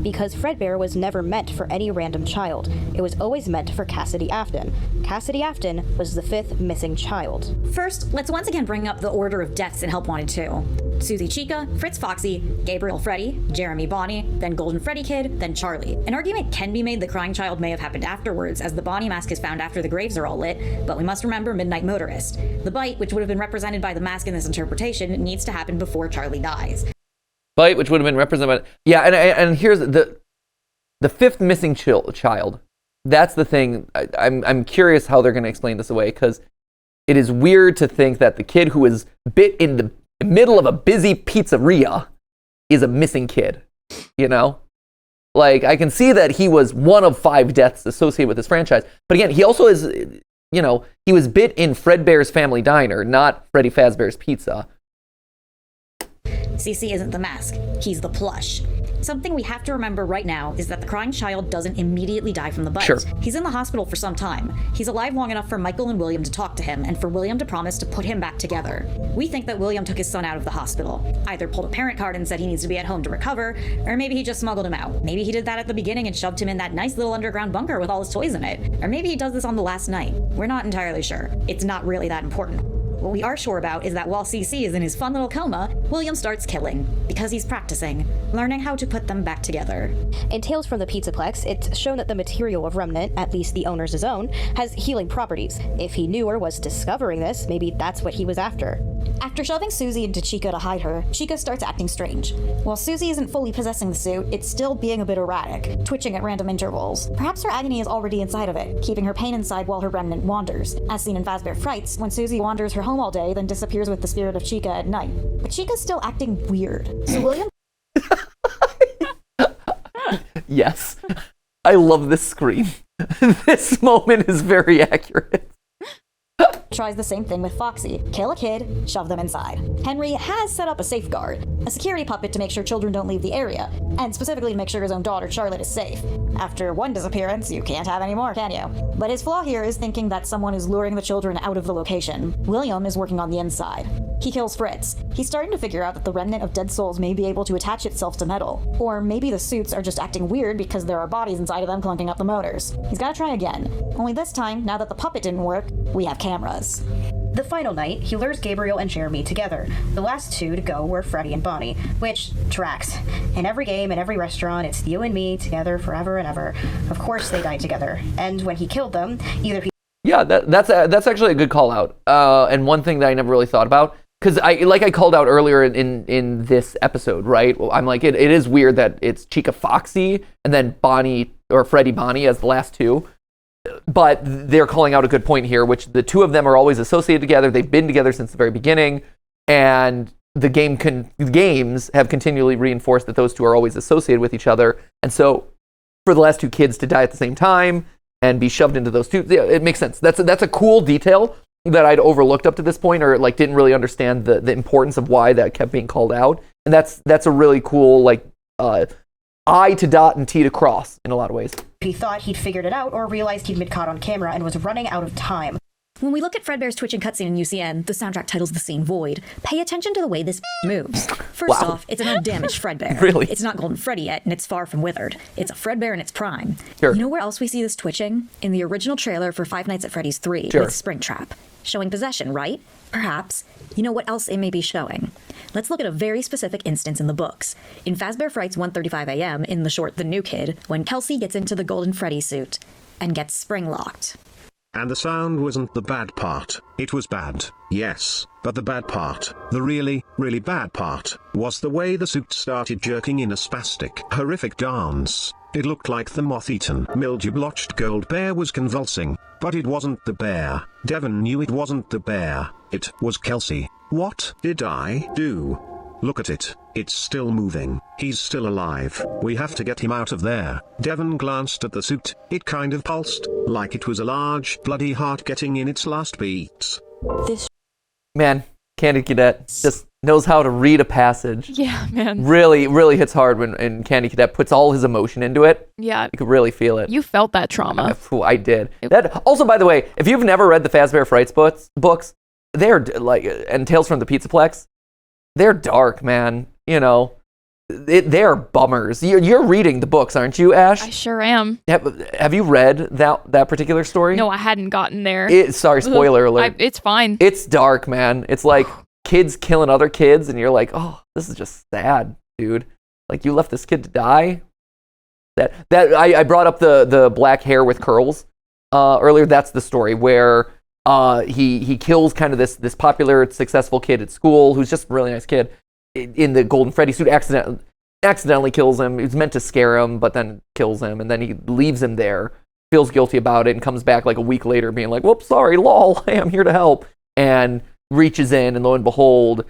Because Fredbear was never meant for any random child. It was always meant for Cassidy Afton. Cassidy Afton was the 5th missing child. First, let's once again bring up the order of deaths in Help Wanted 2. Susie Chica, Fritz Foxy, Gabriel Freddy, Jeremy Bonnie, then Golden Freddy Kid, then Charlie. An argument can be made the crying child may have happened afterwards, as the Bonnie mask is found after the graves are all lit, but we must remember Midnight Motorist. The bite, which would have been represented by the mask in this interpretation, needs to happen before Charlie dies. Bite, which would have been represented by... Yeah, and here's the 5th missing child. That's the thing. I'm curious how they're going to explain this away, because it is weird to think that the kid who was bit in the middle of a busy pizzeria is a missing kid, you know? Like, I can see that he was one of 5 deaths associated with this franchise, but again, he also is, you know, he was bit in Fredbear's Family Diner, not Freddy Fazbear's Pizza. CC isn't the mask, he's the plush. Something we have to remember right now is that the crying child doesn't immediately die from the bite. Sure. He's in the hospital for some time. He's alive long enough for Michael and William to talk to him, and for William to promise to put him back together. We think that William took his son out of the hospital, either pulled a parent card and said he needs to be at home to recover, or maybe he just smuggled him out. Maybe he did that at the beginning and shoved him in that nice little underground bunker with all his toys in it. Or maybe he does this on the last night. We're not entirely sure. It's not really that important. What we are sure about is that while CC is in his fun little coma, William starts killing, because he's practicing, learning how to put them back together. In Tales from the Pizzaplex, it's shown that the material of Remnant, at least the owner's own, has healing properties. If he knew or was discovering this, maybe that's what he was after. After shoving Susie into Chica to hide her, Chica starts acting strange. While Susie isn't fully possessing the suit, it's still being a bit erratic, twitching at random intervals. Perhaps her agony is already inside of it, keeping her pain inside while her remnant wanders, as seen in Fazbear Frights, when Susie wanders her home all day, then disappears with the spirit of Chica at night. But Chica's still acting weird, so William... Yes. I love this scream. This moment is very accurate. tries the same thing with Foxy. Kill a kid, shove them inside. Henry has set up a safeguard, a security puppet to make sure children don't leave the area, and specifically to make sure his own daughter Charlotte is safe. After one disappearance, you can't have any more, can you? But his flaw here is thinking that someone is luring the children out of the location. William is working on the inside. He kills Fritz. He's starting to figure out that the remnant of dead souls may be able to attach itself to metal. Or maybe the suits are just acting weird because there are bodies inside of them clunking up the motors. He's gotta try again. Only this time, now that the puppet didn't work, we have cameras. The final night, he lures Gabriel and Jeremy together. The last two to go were Freddy and Bonnie, which tracks. In every game, in every restaurant, it's you and me together forever and ever. Of course they died together. And when he killed them, either Yeah, that's actually a good call out. And one thing that I never really thought about, because I called out earlier in this episode, right? Well, I'm like, it is weird that it's Chica Foxy and then Bonnie or Freddy Bonnie as the last two. But they're calling out a good point here, which the two of them are always associated together. They've been together since the very beginning, and the games have continually reinforced that those two are always associated with each other. And so, for the last two kids to die at the same time and be shoved into those two, yeah, it makes sense. That's a cool detail that I'd overlooked up to this point, or like didn't really understand the importance of why that kept being called out. And that's a really cool I to dot and T to cross in a lot of ways. He thought he'd figured it out or realized he'd been caught on camera and was running out of time. When we look at Fredbear's twitching cutscene in UCN, the soundtrack titles the scene Void. Pay attention to the way this moves. First off, it's an undamaged Fredbear. Really? It's not Golden Freddy yet, and it's far from withered. It's a Fredbear in its prime. Sure. You know where else we see this twitching? In the original trailer for Five Nights at Freddy's 3 Sure. with Springtrap. Showing possession, right? Perhaps. You know what else it may be showing? Let's look at a very specific instance in the books. In Fazbear Frights 1:35 a.m., in the short The New Kid, when Kelsey gets into the Golden Freddy suit and gets spring-locked. And the sound wasn't the bad part. It was bad, yes, but the bad part, the really, really bad part, was the way the suit started jerking in a spastic, horrific dance. It looked like the moth-eaten, mildew-blotched gold bear was convulsing, but it wasn't the bear. Devon knew it wasn't the bear, it was Kelsey. What did I do? Look at it, it's still moving, he's still alive, we have to get him out of there. Devon glanced at the suit, it kind of pulsed, like it was a large, bloody heart getting in its last beats. Man, Candid Cadet, just knows how to read a passage. Yeah, man. Really, really hits hard when Candy Cadet puts all his emotion into it. Yeah. You could really feel it. You felt that trauma. I did. That also, by the way, if you've never read the Fazbear Frights books, they're like, and Tales from the Pizzaplex, they're dark, man. You know, they're bummers. You're reading the books, aren't you, Ash? I sure am. Have you read that particular story? No, I hadn't gotten there. Sorry, spoiler alert. It's fine. It's dark, man. It's like kids killing other kids, and you're like, oh, this is just sad, dude. Like, you left this kid to die. I brought up the black hair with curls earlier. That's the story where he kills kind of this popular, successful kid at school who's just a really nice kid in the Golden Freddy suit. Accidentally kills him. It's meant to scare him, but then kills him, and then he leaves him there, feels guilty about it, and comes back like a week later being like, whoops, sorry, lol, hey, I'm here to help. And reaches in, and lo and behold,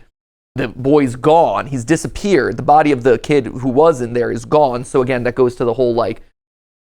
the boy's gone. He's disappeared. The body of the kid who was in there is gone. So again, that goes to the whole, like,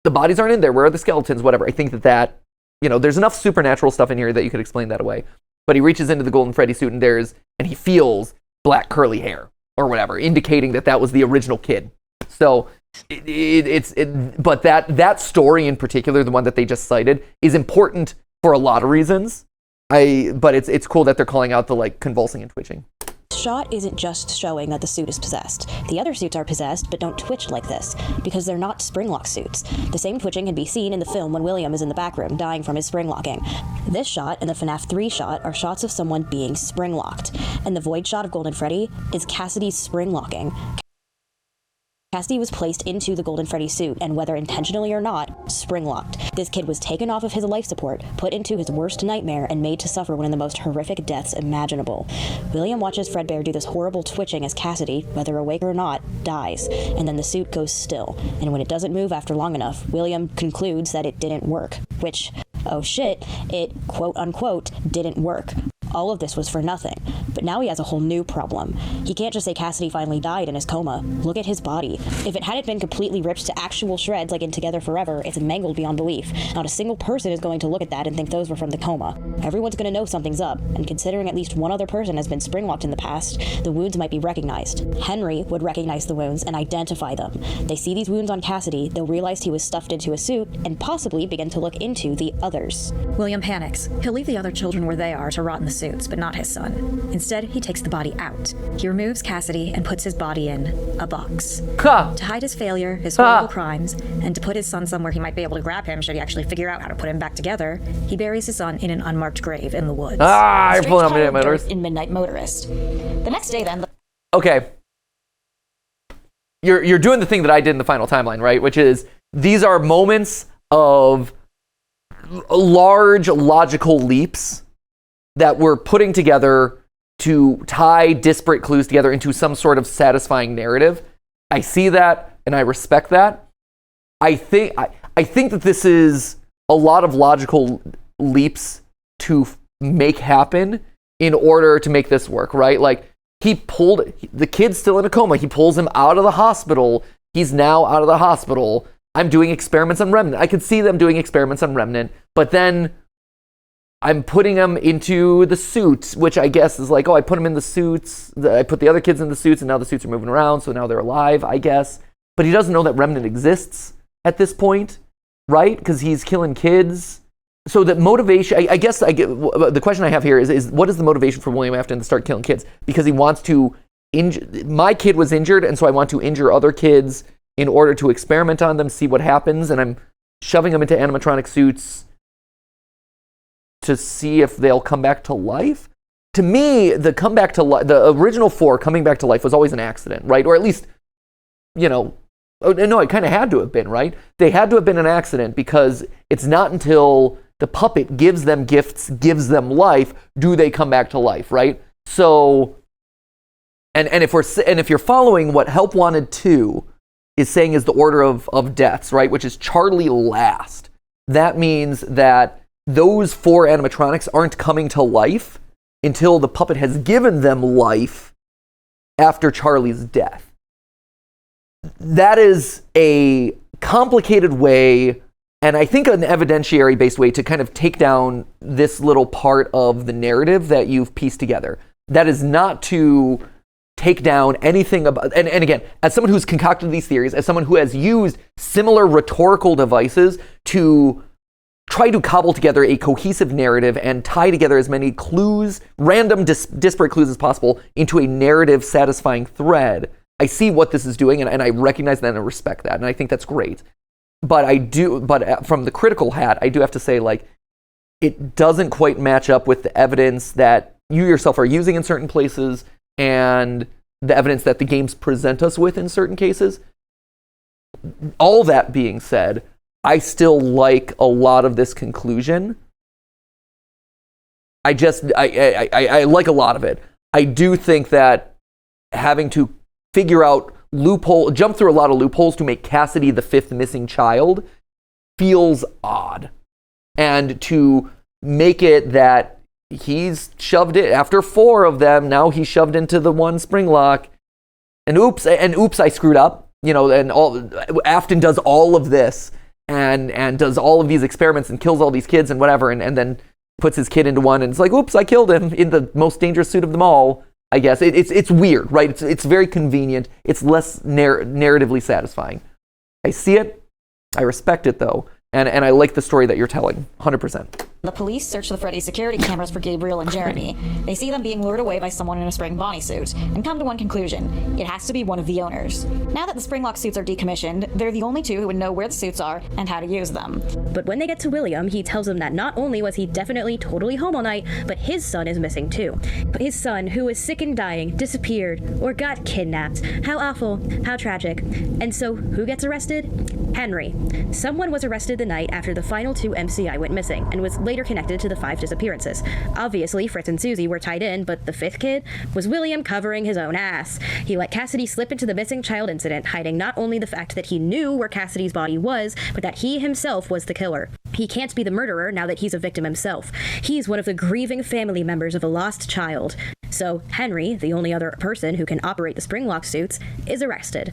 the bodies aren't in there. Where are the skeletons? Whatever. I think that, there's enough supernatural stuff in here that you could explain that away. But he reaches into the Golden Freddy suit, and he feels black curly hair or whatever, indicating that was the original kid. So but that story in particular, the one that they just cited, is important for a lot of reasons. But it's cool that they're calling out the, like, convulsing and twitching. Shot isn't just showing that the suit is possessed. The other suits are possessed, but don't twitch like this, because they're not spring-lock suits. The same twitching can be seen in the film when William is in the back room, dying from his spring-locking. This shot and the FNAF 3 shot are shots of someone being spring-locked, and the void shot of Golden Freddy is Cassidy's spring-locking. Cassidy was placed into the Golden Freddy suit, and whether intentionally or not, spring-locked. This kid was taken off of his life support, put into his worst nightmare, and made to suffer one of the most horrific deaths imaginable. William watches Fredbear do this horrible twitching as Cassidy, whether awake or not, dies, and then the suit goes still. And when it doesn't move after long enough, William concludes that it didn't work, which, oh shit, it quote-unquote didn't work. All of this was for nothing. But now he has a whole new problem. He can't just say Cassidy finally died in his coma. Look at his body. If it hadn't been completely ripped to actual shreds like in Together Forever, it's mangled beyond belief. Not a single person is going to look at that and think those were from the coma. Everyone's going to know something's up, and considering at least one other person has been spring-locked in the past, the wounds might be recognized. Henry would recognize the wounds and identify them. They see these wounds on Cassidy, they'll realize he was stuffed into a suit, and possibly begin to look into the others. William panics. He'll leave the other children where they are to rot in the suits, but not his son. Instead, he takes the body out. He removes Cassidy and puts his body in a box. To hide his failure, his horrible crimes, and to put his son somewhere he might be able to grab him should he actually figure out how to put him back together, he buries his son in an unmarked grave in the woods. You're pulling on Midnight Motorist. In Midnight Motorist. The next day, then... Okay. You're doing the thing that I did in the final timeline, right? Which is, these are moments of large logical leaps that we're putting together to tie disparate clues together into some sort of satisfying narrative. I see that, and I respect that. I think that this is a lot of logical leaps to make happen in order to make this work, right? Like, the kid's still in a coma. He pulls him out of the hospital. He's now out of the hospital. I'm doing experiments on Remnant. I could see them doing experiments on Remnant, but then I'm putting them into the suits, which I guess is like, I put them in the suits. I put the other kids in the suits, and now the suits are moving around, so now they're alive, I guess. But he doesn't know that Remnant exists at this point, right? Because he's killing kids. So the motivation, I guess, the question I have here is what is the motivation for William Afton to start killing kids? Because he wants to my kid was injured, and so I want to injure other kids in order to experiment on them, see what happens, and I'm shoving them into animatronic suits to see if they'll come back to life. To me, the original 4 coming back to life was always an accident, right? Or at least, no, it kind of had to have been, right? They had to have been an accident because it's not until the puppet gives them gifts, gives them life, do they come back to life, right? So, and if you're following what Help Wanted 2 is saying is the order of deaths, right? Which is Charlie last. That means that those 4 animatronics aren't coming to life until the puppet has given them life after Charlie's death. That is a complicated way, and I think an evidentiary-based way to kind of take down this little part of the narrative that you've pieced together. That is not to take down anything about, and again, as someone who's concocted these theories, as someone who has used similar rhetorical devices to try to cobble together a cohesive narrative and tie together as many clues, random disparate clues as possible into a narrative satisfying thread, I see what this is doing, and I recognize that and I respect that, and I think that's great. But from the critical hat, I do have to say, like, it doesn't quite match up with the evidence that you yourself are using in certain places and the evidence that the games present us with in certain cases. All that being said, I still like a lot of this conclusion. I like a lot of it. I do think that having to figure out jump through a lot of loopholes to make Cassidy the fifth missing child feels odd. And to make it that he's shoved it after 4 of them, now he's shoved into the one spring lock. And oops, I screwed up. And Afton does all of this and does all of these experiments and kills all these kids and whatever, and then puts his kid into one and it's like, oops, I killed him in the most dangerous suit of them all. I guess it's weird, right? It's very convenient. It's less narratively satisfying. I see it. I respect it though, and I like the story that you're telling, 100%. The police search the Freddy security cameras for Gabriel and Jeremy. They see them being lured away by someone in a spring Bonnie suit, and come to one conclusion. It has to be one of the owners. Now that the Springlock suits are decommissioned, they're the only 2 who would know where the suits are and how to use them. But when they get to William, he tells them that not only was he definitely totally home all night, but his son is missing too. His son, who was sick and dying, disappeared, or got kidnapped. How awful, how tragic. And so, who gets arrested? Henry. Someone was arrested the night after the final 2 MCI went missing, and was later connected to the 5 disappearances. Obviously, Fritz and Susie were tied in, but the 5th kid was William covering his own ass. He let Cassidy slip into the missing child incident, hiding not only the fact that he knew where Cassidy's body was, but that he himself was the killer. He can't be the murderer now that he's a victim himself. He's one of the grieving family members of a lost child. So Henry, the only other person who can operate the Springlock suits, is arrested.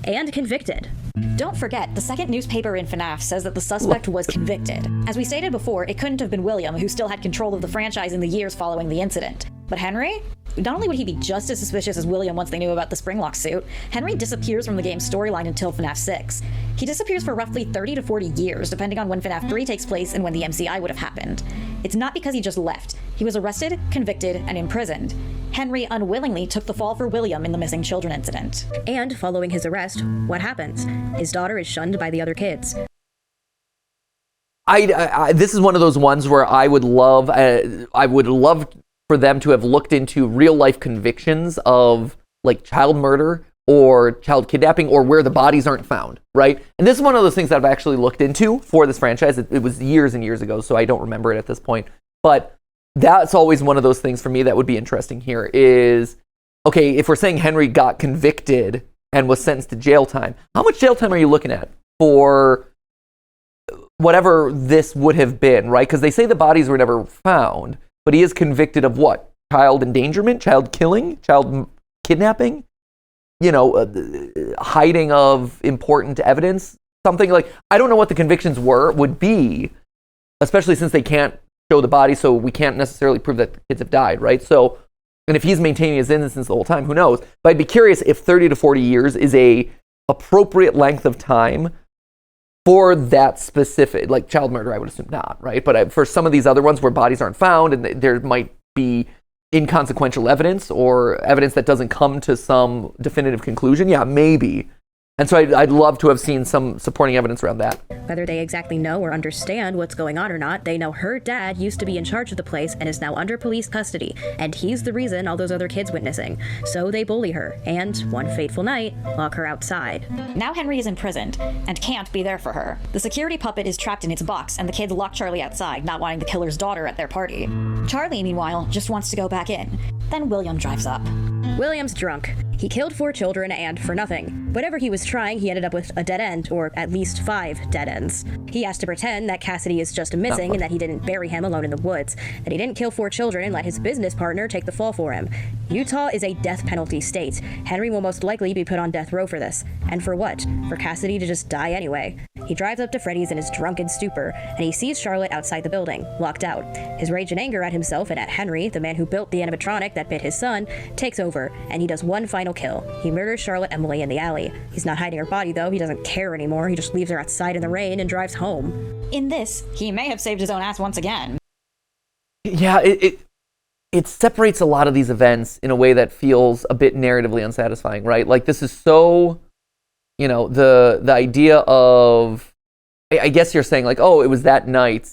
And convicted. Don't forget, the second newspaper in FNAF says that the suspect was convicted. As we stated before, it couldn't have been William, who still had control of the franchise in the years following the incident. But Henry? Not only would he be just as suspicious as William once they knew about the Springlock suit, Henry disappears from the game's storyline until FNAF 6. He disappears for roughly 30 to 40 years, depending on when FNAF 3 takes place and when the MCI would have happened. It's not because he just left. He was arrested, convicted, and imprisoned. Henry unwillingly took the fall for William in the missing children incident. And following his arrest, what happens? His daughter is shunned by the other kids. This is one of those ones where I would love for them to have looked into real life convictions of like child murder or child kidnapping or where the bodies aren't found, right? And this is one of those things that I've actually looked into for this franchise. It was years and years ago, so I don't remember it at this point. But that's always one of those things for me that would be interesting here is, okay, if we're saying Henry got convicted and was sentenced to jail time, how much jail time are you looking at for whatever this would have been, right? Because they say the bodies were never found, but he is convicted of what? Child endangerment, child killing, child kidnapping, hiding of important evidence, something like, I don't know what the convictions would be, especially since they can't show the body, so we can't necessarily prove that the kids have died, right? So, and if he's maintaining his innocence the whole time, who knows? But I'd be curious if 30 to 40 years is a appropriate length of time for that specific, like child murder, I would assume not, right? But for some of these other ones where bodies aren't found and there might be inconsequential evidence or evidence that doesn't come to some definitive conclusion, yeah, maybe. And so I'd love to have seen some supporting evidence around that. Whether they exactly know or understand what's going on or not, they know her dad used to be in charge of the place and is now under police custody, and he's the reason all those other kids went missing. So they bully her, and one fateful night, lock her outside. Now Henry is imprisoned, and can't be there for her. The security puppet is trapped in its box, and the kids lock Charlie outside, not wanting the killer's daughter at their party. Charlie, meanwhile, just wants to go back in. Then William drives up. William's drunk. He killed 4 children, and for nothing. Whatever he was trying, he ended up with a dead end, or at least 5 dead ends. He has to pretend that Cassidy is just missing and that he didn't bury him alone in the woods, that he didn't kill 4 children and let his business partner take the fall for him. Utah is a death penalty state. Henry will most likely be put on death row for this. And for what? For Cassidy to just die anyway. He drives up to Freddy's in his drunken stupor, and he sees Charlotte outside the building, locked out. His rage and anger at himself and at Henry, the man who built the animatronic that bit his son, takes over, and he does one final kill. He murders Charlotte Emily in the alley. He's not hiding her body, though. He doesn't care anymore. He just leaves her outside in the rain and drives home. In this, he may have saved his own ass once again. Yeah, it separates a lot of these events in a way that feels a bit narratively unsatisfying, right? Like, this is so, the idea of, I guess you're saying, like, oh, it was that night.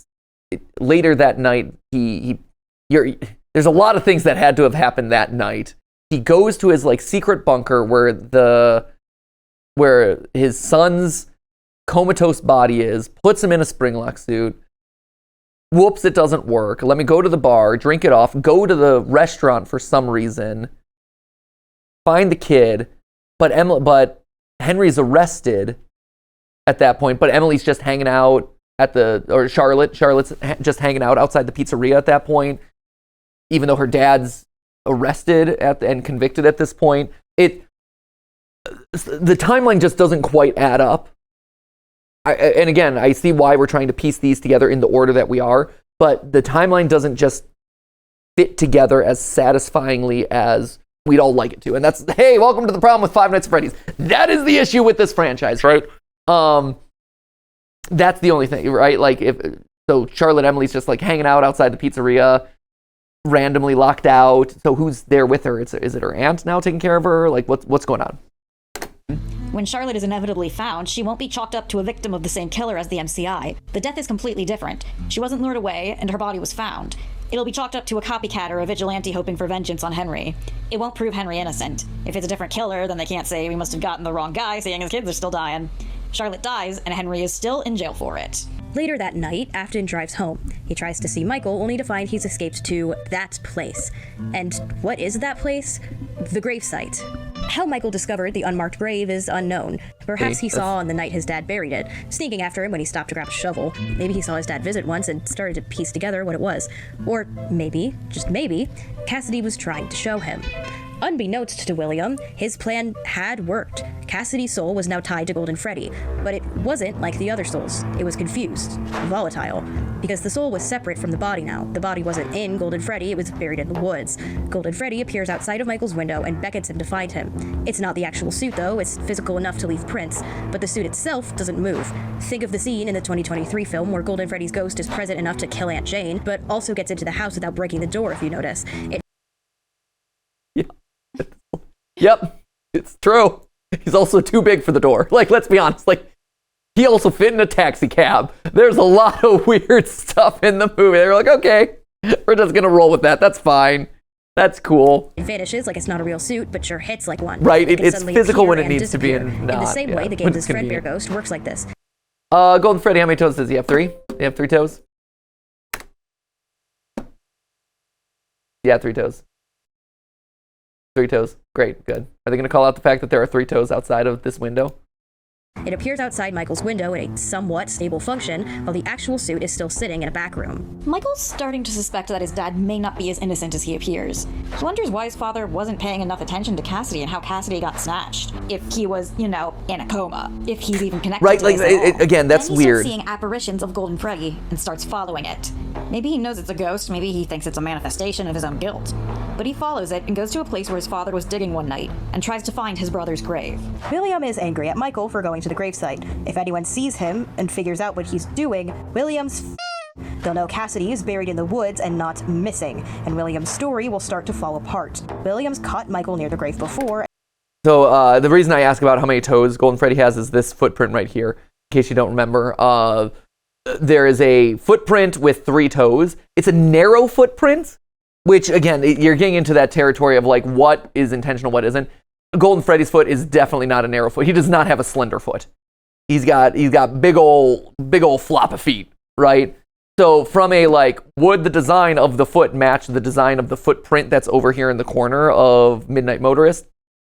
Later that night, there's a lot of things that had to have happened that night. He goes to his, like, secret bunker where his son's comatose body is, puts him in a springlock suit. Whoops, it doesn't work. Let me go to the bar, drink it off, go to the restaurant for some reason, find the kid, but Henry's arrested at that point, but Emily's just hanging out Charlotte's just hanging out outside the pizzeria at that point, even though her dad's arrested and convicted at this point. The timeline just doesn't quite add up. And again, I see why we're trying to piece these together in the order that we are, but the timeline doesn't just fit together as satisfyingly as we'd all like it to. And that's, hey, welcome to the problem with Five Nights at Freddy's. That is the issue with this franchise, right? That's the only thing, right? Like, so Charlotte Emily's just like hanging out outside the pizzeria, randomly locked out. So who's there with her? Is it her aunt now taking care of her? Like, what's going on? When Charlotte is inevitably found, she won't be chalked up to a victim of the same killer as the MCI. The death is completely different. She wasn't lured away, and her body was found. It'll be chalked up to a copycat or a vigilante hoping for vengeance on Henry. It won't prove Henry innocent. If it's a different killer, then they can't say we must have gotten the wrong guy, seeing his kids are still dying. Charlotte dies, and Henry is still in jail for it. Later that night, Afton drives home. He tries to see Michael, only to find he's escaped to that place. And what is that place? The gravesite. How Michael discovered the unmarked grave is unknown. Perhaps he saw on the night his dad buried it, sneaking after him when he stopped to grab a shovel. Maybe he saw his dad visit once and started to piece together what it was. Or maybe, just maybe, Cassidy was trying to show him. Unbeknownst to William, his plan had worked. Cassidy's soul was now tied to Golden Freddy, but it wasn't like the other souls. It was confused, volatile, because the soul was separate from the body now. The body wasn't in Golden Freddy, it was buried in the woods. Golden Freddy appears outside of Michael's window and beckons him to find him. It's not the actual suit though, it's physical enough to leave prints, but the suit itself doesn't move. Think of the scene in the 2023 film where Golden Freddy's ghost is present enough to kill Aunt Jane, but also gets into the house without breaking the door if you notice. Yep, it's true. He's also too big for the door. Like, let's be honest. Like, he also fit in a taxi cab. There's a lot of weird stuff in the movie. They're like, okay, we're just gonna roll with that. That's fine. That's cool. It vanishes like it's not a real suit, but sure hits like one. Right, it's physical when it needs to be. In the same way, the game's Fredbear Ghost works like this. Golden Freddy, how many toes does he have? 3? Does he have 3 toes? Yeah, 3 toes. 3 toes. Great, good. Are they going to call out the fact that there are 3 toes outside of this window? It appears outside Michael's window in a somewhat stable function, while the actual suit is still sitting in a back room. Michael's starting to suspect that his dad may not be as innocent as he appears. He wonders why his father wasn't paying enough attention to Cassidy and how Cassidy got snatched. If he was, in a coma. If he's even connected right, to like, this again, that's then he weird. Starts seeing apparitions of Golden Freddy and starts following it. Maybe he knows it's a ghost, maybe he thinks it's a manifestation of his own guilt. But he follows it and goes to a place where his father was digging one night and tries to find his brother's grave. William is angry at Michael for going to the gravesite. If anyone sees him and figures out what he's doing, William's they'll know Cassidy is buried in the woods and not missing, and William's story will start to fall apart. William's caught Michael near the grave before. So the reason I ask about how many toes Golden Freddy has is this footprint right here, in case you don't remember. There is a footprint with 3 toes. It's a narrow footprint, which again, you're getting into that territory of like what is intentional, what isn't. Golden Freddy's foot is definitely not a narrow foot. He does not have a slender foot. He's got big ol' flop of feet, right? So from a like, would the design of the foot match the design of the footprint that's over here in the corner of Midnight Motorist?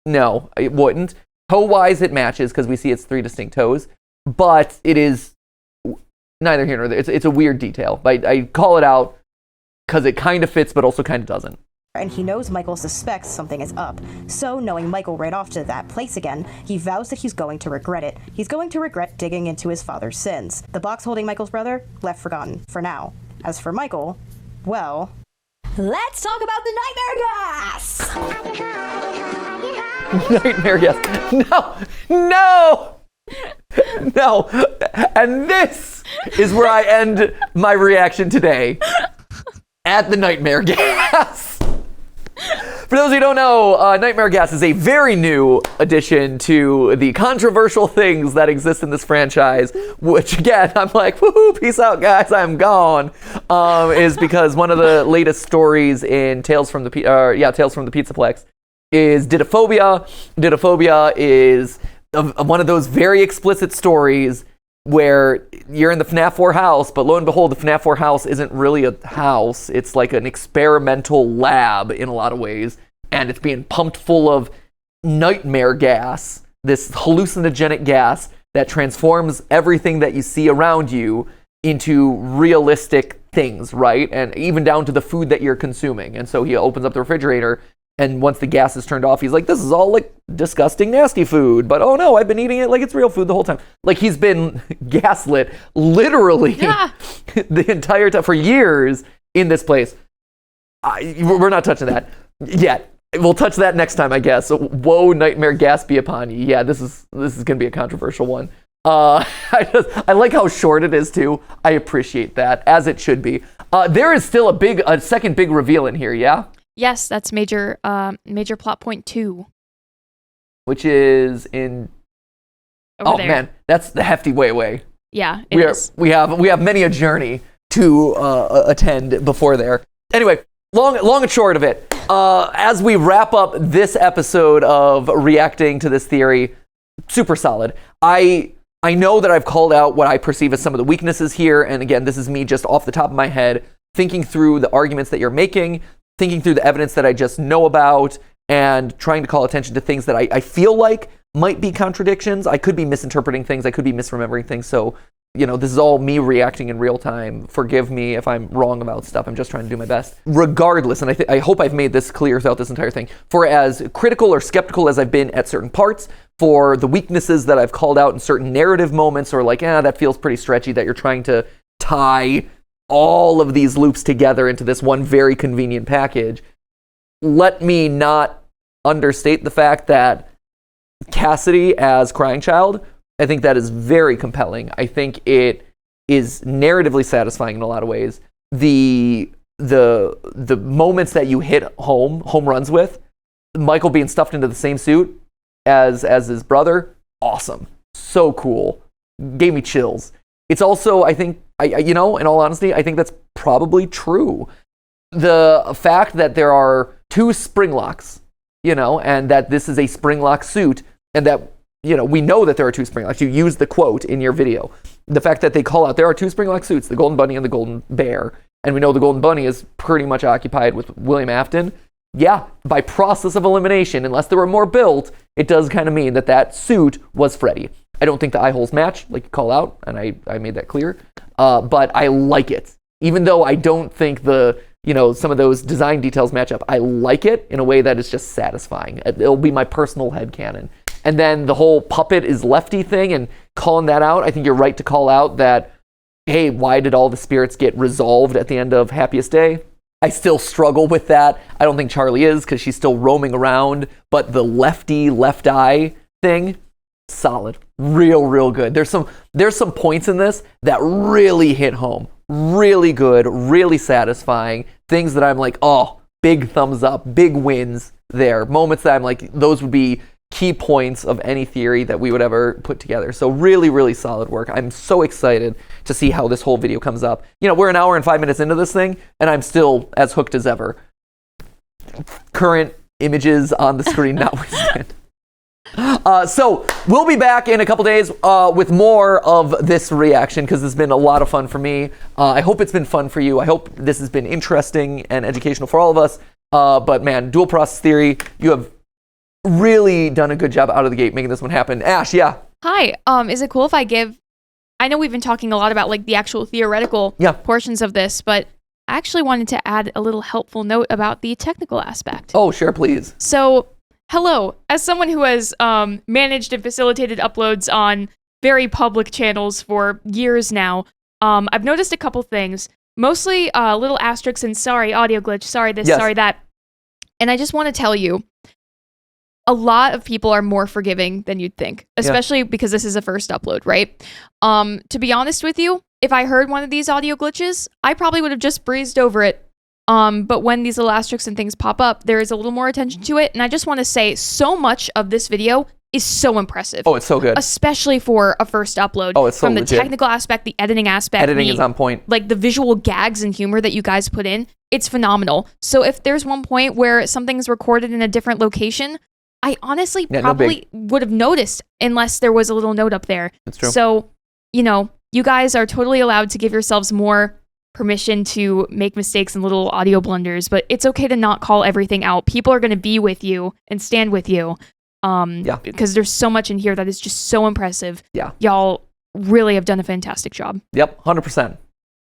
No, it wouldn't. Toe-wise, it matches because we see it's 3 distinct toes, but it is neither here nor there. It's a weird detail. I call it out because it kind of fits, but also kind of doesn't. and he knows Michael suspects something is up. So, knowing Michael ran off to that place again, he vows that he's going to regret it. He's going to regret digging into his father's sins. The box holding Michael's brother, left forgotten, for now. As for Michael, well... Let's talk about the nightmare gas! Nightmare gas. No! And this is where I end my reaction today. At the nightmare gas. For those who don't know, nightmare gas is a very new addition to the controversial things that exist in this franchise, which again, I'm like, woohoo, peace out guys, I'm gone, is because one of the latest stories in Tales from the Pizzaplex is Didophobia. Didophobia is one of those very explicit stories where you're in the FNAF 4 house, but lo and behold, the FNAF 4 house isn't really a house. It's like an experimental lab in a lot of ways, and it's being pumped full of nightmare gas, this hallucinogenic gas that transforms everything that you see around you into realistic things, right? And even down to the food that you're consuming. And so he opens up the refrigerator, and once the gas is turned off, he's like, this is all like disgusting, nasty food. But oh no, I've been eating it like it's real food the whole time. Like he's been gaslit literally the entire time for years in this place. We're not touching that yet. We'll touch that next time, I guess. So, whoa, nightmare gas be upon you. Yeah, this is going to be a controversial one. I like how short it is too. I appreciate that, as it should be. There is still a second big reveal in here, yeah? Yes, that's major plot point 2. Which is in... Over there. Man, that's the hefty way. Yeah, it is. We have many a journey to attend before there. Anyway, long and short of it, as we wrap up this episode of reacting to this theory, super solid. I know that I've called out what I perceive as some of the weaknesses here, and again, this is me just off the top of my head, thinking through the arguments that you're making, thinking through the evidence that I just know about, and trying to call attention to things that I feel like might be contradictions. I could be misinterpreting things. I could be misremembering things. So, this is all me reacting in real time. Forgive me if I'm wrong about stuff. I'm just trying to do my best. Regardless, and I hope I've made this clear throughout this entire thing, for as critical or skeptical as I've been at certain parts, for the weaknesses that I've called out in certain narrative moments, or like, that feels pretty stretchy, that you're trying to tie all of these loops together into this one very convenient package. Let me not understate the fact that Cassidy as Crying Child, I think that is very compelling. I think it is narratively satisfying in a lot of ways. The moments that you hit home runs with, Michael being stuffed into the same suit as his brother, awesome. So cool. Gave me chills. It's also, I think, in all honesty, I think that's probably true. The fact that there are 2 spring locks, and that this is a spring lock suit, and that, we know that there are 2 spring locks. You used the quote in your video. The fact that they call out, there are 2 spring lock suits, the Golden Bunny and the Golden Bear, and we know the Golden Bunny is pretty much occupied with William Afton. Yeah, by process of elimination, unless there were more built, it does kind of mean that suit was Freddy. I don't think the eye holes match, like you call out, and I made that clear. But I like it. Even though I don't think some of those design details match up, I like it in a way that is just satisfying. It'll be my personal headcanon. And then the whole puppet is lefty thing and calling that out, I think you're right to call out that, hey, why did all the spirits get resolved at the end of Happiest Day? I still struggle with that. I don't think Charlie is, because she's still roaming around, but the lefty left eye thing, solid. Real good. There's some points in this that really hit home. Really good, really satisfying. Things that I'm like, oh, big thumbs up, big wins there. Moments that I'm like, those would be key points of any theory that we would ever put together. So really solid work. I'm so excited to see how this whole video comes up. We're an hour and 5 minutes into this thing, and I'm still as hooked as ever. Current images on the screen notwithstanding. So we'll be back in a couple days with more of this reaction, because it's been a lot of fun for me. I hope it's been fun for you. I hope this has been interesting and educational for all of us. But man, dual process theory, you have really done a good job out of the gate making this one happen. Ash, yeah. Hi. Is it cool if I know we've been talking a lot about like the actual theoretical portions of this, but I actually wanted to add a little helpful note about the technical aspect. Oh, sure, please. So, hello. As someone who has managed and facilitated uploads on very public channels for years now, I've noticed a couple things. Mostly little asterisks and sorry, audio glitch, sorry this, sorry that. And I just want to tell you, a lot of people are more forgiving than you'd think, especially because this is a first upload, right? To be honest with you, if I heard one of these audio glitches, I probably would have just breezed over it. But when these little asterisks and things pop up, there is a little more attention to it. And I just want to say, so much of this video is so impressive. Oh, it's so good. Especially for a first upload. Oh, it's so From legit. the technical aspect, the editing aspect. Editing is on point. Like the visual gags and humor that you guys put in, it's phenomenal. So if there's one point where something's recorded in a different location, I honestly probably would have noticed unless there was a little note up there. That's true. So, you guys are totally allowed to give yourselves more permission to make mistakes and little audio blunders, but it's okay to not call everything out. People are going to be with you and stand with you. Because there's so much in here that is just so impressive. Yeah. Y'all really have done a fantastic job. Yep, 100%.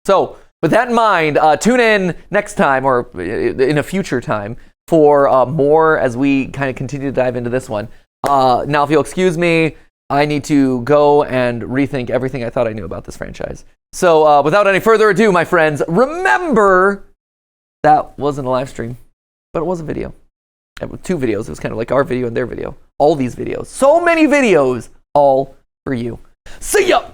So, with that in mind, tune in next time or in a future time for more as we kind of continue to dive into this one. Now, if you'll excuse me, I need to go and rethink everything I thought I knew about this franchise. So, without any further ado, my friends, remember that wasn't a live stream, but it was a video. Two videos. It was kind of like our video and their video. All these videos. So many videos, all for you. See ya!